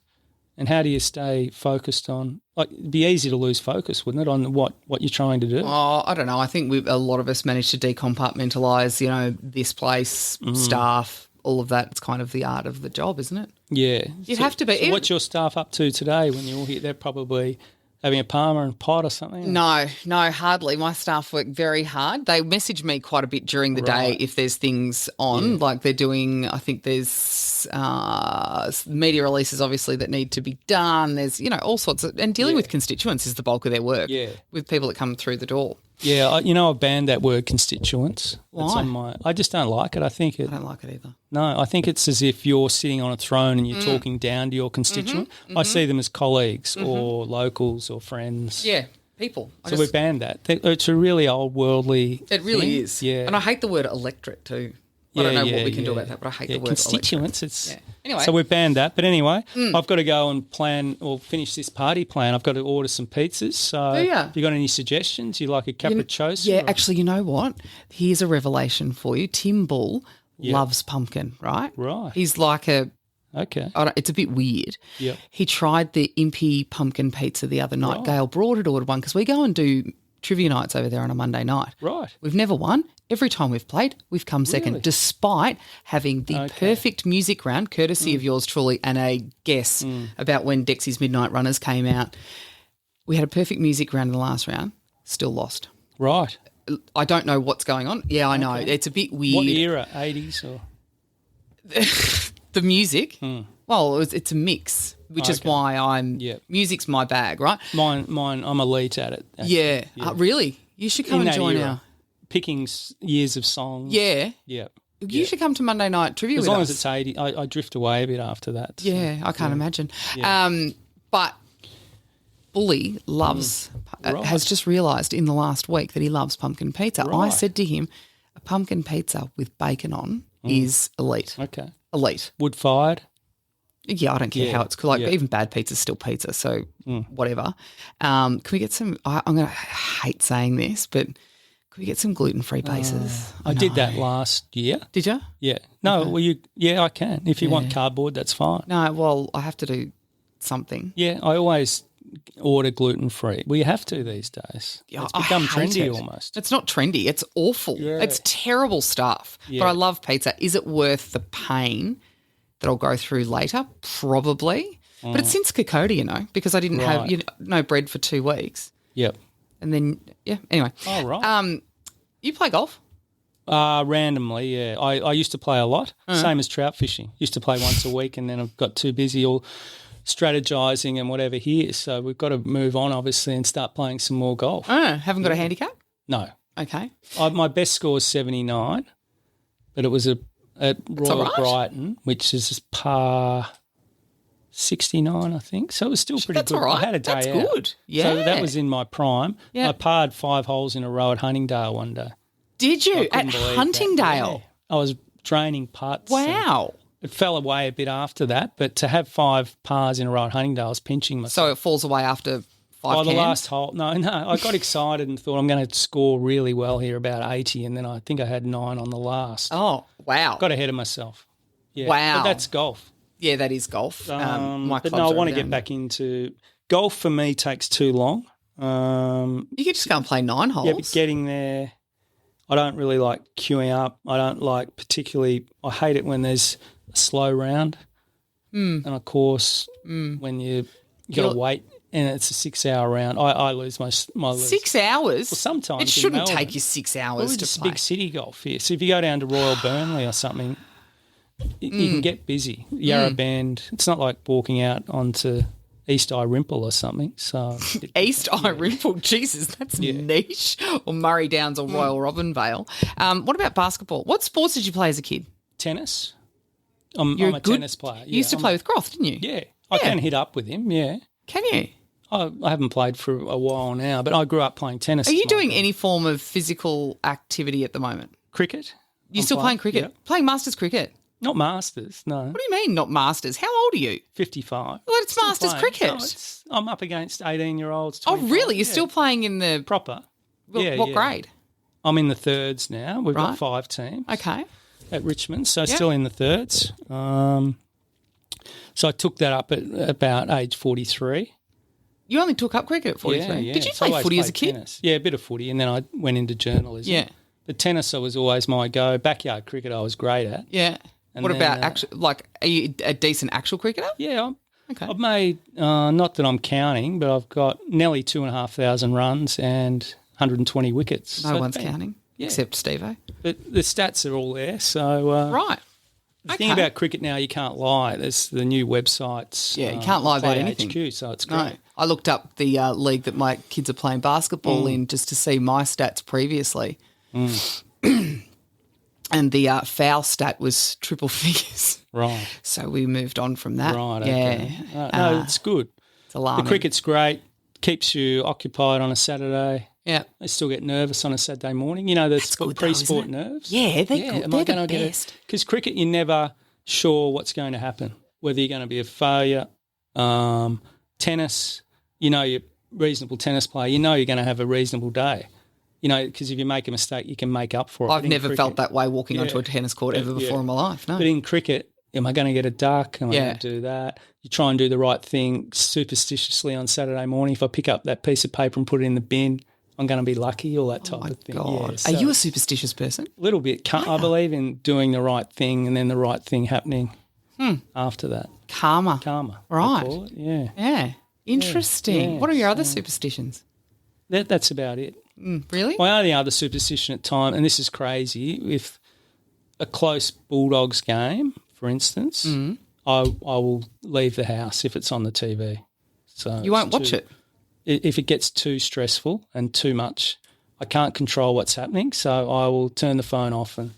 And how do you stay focused on, like, it'd be easy to lose focus, wouldn't it, on what you're trying to do? Oh, I don't know. I think a lot of us managed to decompartmentalise, this place, staff, all of that. It's kind of the art of the job, isn't it? Yeah. You'd have to be. So what's your staff up to today when you're here? They're probably having a Parma and pot or something? No, hardly. My staff work very hard. They message me quite a bit during the day if there's things on, like they're doing, I think there's media releases obviously that need to be done. There's, all sorts of, and dealing with constituents is the bulk of their work with people that come through the door. Yeah, I've banned that word constituents. Why? I just don't like it. I don't like it either. No, I think it's as if you're sitting on a throne and you're talking down to your constituent. I see them as colleagues or locals or friends. Yeah, people. So we banned that. It's a really old worldly It really thing. is. Yeah. And I hate the word electorate too. I don't know what we can do about that, but I hate the word constituents. electorate. Anyway. So we've banned that. But anyway, I've got to go and plan or finish this party plan. I've got to order some pizzas. So have you got any suggestions? You like a cappuccino? Yeah, actually, you know what? Here's a revelation for you. Tim Bull loves pumpkin, right? Right. He's like Okay. it's a bit weird. Yep. He tried the Impy pumpkin pizza the other night. Right. Gail Broad had ordered one because we go and do trivia nights over there on a Monday night. Right. We've never won. Every time we've played, we've come second, despite having the perfect music round, courtesy of yours truly, and a guess about when Dexy's Midnight Runners came out. We had a perfect music round in the last round, still lost. Right. I don't know what's going on. Yeah, I know. It's a bit weird. What era? 80s or? The music? Well, it's a mix, which is why music's my bag, right? Mine. I'm elite at it. Yeah. Really? You should come and join our... Picking years of songs. Yeah. Yeah. You should come to Monday night trivia as with long us. as it's 80. I drift away a bit after that. So. Yeah, I can't imagine. Yeah. But Bully loves, has just realised in the last week that he loves pumpkin pizza. Right. I said to him, a pumpkin pizza with bacon on is elite. Okay. Elite. Wood-fired? Yeah, I don't care how it's cooked. Even bad pizza's still pizza, so whatever. Can we get some, I'm going to hate saying this, but can we get some gluten-free bases? I did that last year. Did you? Yeah. No, I can. If you want cardboard, that's fine. No, well, I have to do something. Yeah, I always order gluten-free. Well, you have to these days. Yeah, it's become I hate trendy it. almost. It's not trendy. It's awful. Yeah. It's terrible stuff. Yeah. But I love pizza. Is it worth the pain that I'll go through later? Probably. But it's since Kokoda, because I didn't have no bread for 2 weeks. Yep. And then, anyway. Oh, right. You play golf? Randomly, yeah. I used to play a lot, same as trout fishing. Used to play once a week and then I've got too busy all strategising and whatever here. So we've got to move on, obviously, and start playing some more golf. Haven't got a handicap? No. Okay. My best score is 79, but it was at Royal right. Brighton, which is par 69, I think. So it was still pretty That's good. all right. I had a day That's out. good. Yeah. So that was in my prime. Yeah. I parred 5 holes in a row at Huntingdale one day. Did you? I At couldn't believe that. Huntingdale? Yeah. I was draining putts. and Wow. It fell away a bit after that, but to have 5 pars in a row at Huntingdale, I was pinching myself. So it falls away after 5 the cans? last hole. No, I got excited and thought I'm going to score really well here, about 80, and then I think I had 9 on the last. Oh, wow. Got ahead of myself. Yeah. Wow. But that's golf. Yeah, that is golf. My But clubs no, I are want to get around- back into golf. For me, takes too long. You could just go and play 9 holes. Yeah, but getting there, I don't really like queuing up. I don't like particularly. I hate it when there's a slow round, and of course when you got to wait and it's a 6-hour round. I lose my 6 hours? Well, sometimes It in shouldn't Melbourne. take you 6 Well, hours it's to play. big city golf here. So if you go down to Royal Burnley or something, you can get busy. Yarra Bend. It's not like walking out onto East Eye Rimple or something. So East Eye Rimple, Jesus, that's niche. Or Murray Downs or Royal Robin Vale. What about basketball? What sports did you play as a kid? tennis. I'm You're a good- tennis player. You used to play with Groth, didn't you? Yeah, I can hit up with him. Yeah, Can you? I haven't played for a while now, but I grew up playing tennis. Are you as my doing dad. any form of physical activity at the moment? cricket? You still playing cricket? Yeah. Playing Masters cricket? Not Masters, no. What do you mean not Masters? How old are you? 55. Well, it's Still Masters playing. cricket. No, I'm up against 18-year-olds. Oh, 25. really? You're Yeah. still playing in the proper. what grade? I'm in the thirds now. We've Right. got 5 teams Okay. at Richmond, so still in the thirds. So I took that up at about age 43. You only took up cricket at 43. Yeah. Did you So I play always footy as a played kid? tennis. Yeah, a bit of footy, and then I went into journalism. Yeah. But tennis was always my go. Backyard cricket I was great at. Yeah. And What then, about actual? Like, are you a decent actual cricketer? Yeah, Okay. I've made, not that I'm counting, but I've got nearly 2,500 runs and 120 wickets. No So one's it's been- counting Yeah. except Steveo. But the stats are all there. So Right. the thing about cricket now, you can't lie. There's the new websites. Yeah, you can't lie about Play anything. HQ, so it's No, great. I looked up the league that my kids are playing basketball in just to see my stats previously. And the foul stat was triple figures. Right, So we moved on from that. right. Yeah. Okay. No, it's good. It's alarming. The cricket's great. Keeps you occupied on a Saturday. Yeah. I still get nervous on a Saturday morning. You know, the good though, pre-sport isn't it? nerves. Yeah, they're good. They're the best. Because cricket, you're never sure what's going to happen, whether you're going to be a failure. Tennis, you know, you're a reasonable tennis player. You know you're going to have a reasonable day. You know, because if you make a mistake, you can make up for it. I've But in never cricket- felt that way walking onto Yeah. a tennis court ever Yeah. before in my life. No. But in cricket, am I going to get a duck? Am I Yeah. going to do that? You try and do the right thing superstitiously on Saturday morning. If I pick up that piece of paper and put it in the bin, I'm going to be lucky, all that type of thing. God. Yeah, so Are you a superstitious person? a little bit. I believe in doing the right thing and then the right thing happening after that. Karma. Karma. I Right. call it. Yeah. Yeah. Interesting. Yeah, What are your other superstitions? That's about it. Really? My only other superstition at time, and this is crazy, with a close Bulldogs game, for instance, I will leave the house if it's on the TV. So You won't watch it? If it gets too stressful and too much, I can't control what's happening, so I will turn the phone off. And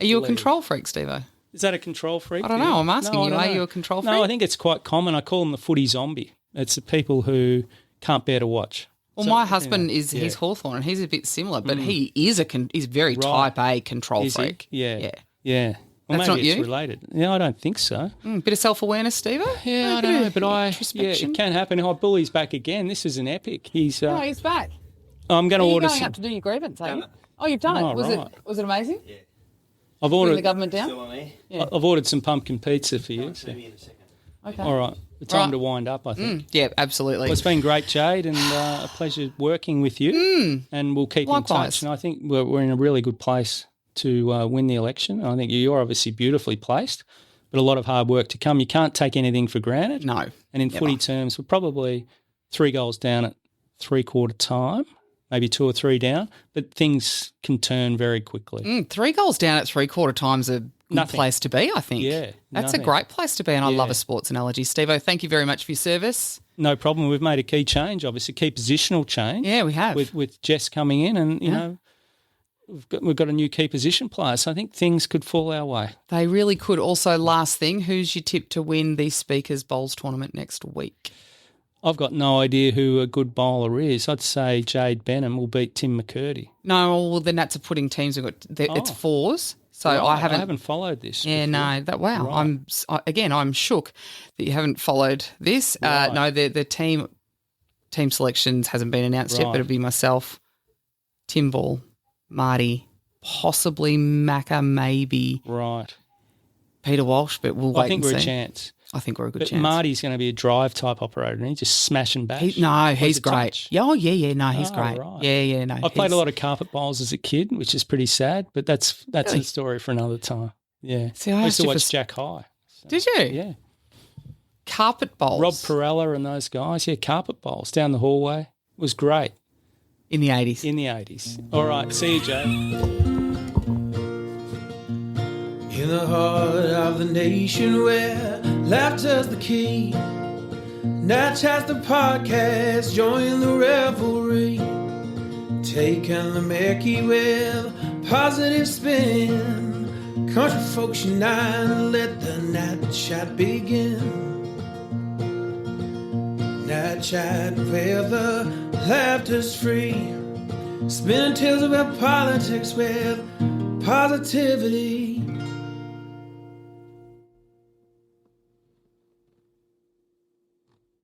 Are you a control freak, Steve-O? is that a control freak? I don't know. I'm asking No, I you. don't Are know. you a control No, freak? I think it's quite common. I call them the footy zombie. It's the people who can't bear to watch. Well, So, my husband yeah, is yeah. he's Hawthorn, and he's a bit similar, but he is he's very type A control Is he? freak. Yeah. Yeah. Yeah. Well, That's maybe not it's you? related. Yeah, I don't think so. Bit of self-awareness, Steve-O? Yeah, I don't know, but it can happen. Oh, Bully's back again. This is an epic. He's. Oh, he's back. I'm going to Are you order going some. up to do your grievance, are you? Oh, you've done Oh, it. Was right. it amazing? Yeah. I've Bring the ordered. government down? Still on there? Yeah. I've ordered some pumpkin pizza for you. so- Maybe in a second. Okay. All right, the time Right. to wind up. I think. Yeah, absolutely. Well, it's been great, Jade, and a pleasure working with you. And we'll keep in Likewise. touch. And I think we're in a really good place to win the election. I think you're obviously beautifully placed, but a lot of hard work to come. You can't take anything for granted. No. And in never. footy terms, we're probably 3 goals down at three-quarter time, maybe 2 or 3 down, but things can turn very quickly. 3 goals down at three-quarter time's a good Nothing. place to be, I think. Yeah, That's nothing. a great place to be, and I love Yeah. a sports analogy. Steve-O, thank you very much for your service. No problem. We've made a key change, obviously, key positional change. Yeah, we have. With Jess coming in and, you know, we've got a new key position player, so I think things could fall our way. They really could. Also, last thing, who's your tip to win the Speakers Bowls tournament next week? I've got no idea who a good bowler is. I'd say Jade Benham will beat Tim McCurdy. No, well, then that's a putting teams. It's fours. So Right, I haven't followed this. Yeah, before. no, wow. Right. I'm shook that you haven't followed this. Right. No, the team selections hasn't been announced yet, but it'll be myself, Tim Ball, Marty, possibly Macca, maybe Right. Peter Walsh, but we'll wait and see. I think we're a chance. I think we're a good But chance. Marty's going to be a drive type operator, and he just smash and bash. He's great. Touch? Yeah, no, he's great. Right. Yeah, no. I played a lot of carpet bowls as a kid, which is pretty sad, but that's Really? a story for another time. Yeah. See, I used to watch Jack High. So, Did you? yeah. Carpet bowls. Rob Perella and those guys. Yeah, carpet bowls down the hallway. It was great. In the 80s. In the 80s. All right. See you, Jay. In the heart of the nation where laughter's the key, Natch has the podcast, join the revelry, taking the Mickey with positive spin. Country folks unite, let the Nat Chat begin. Nat Chat where the laughter's free, spinning tales about politics with positivity.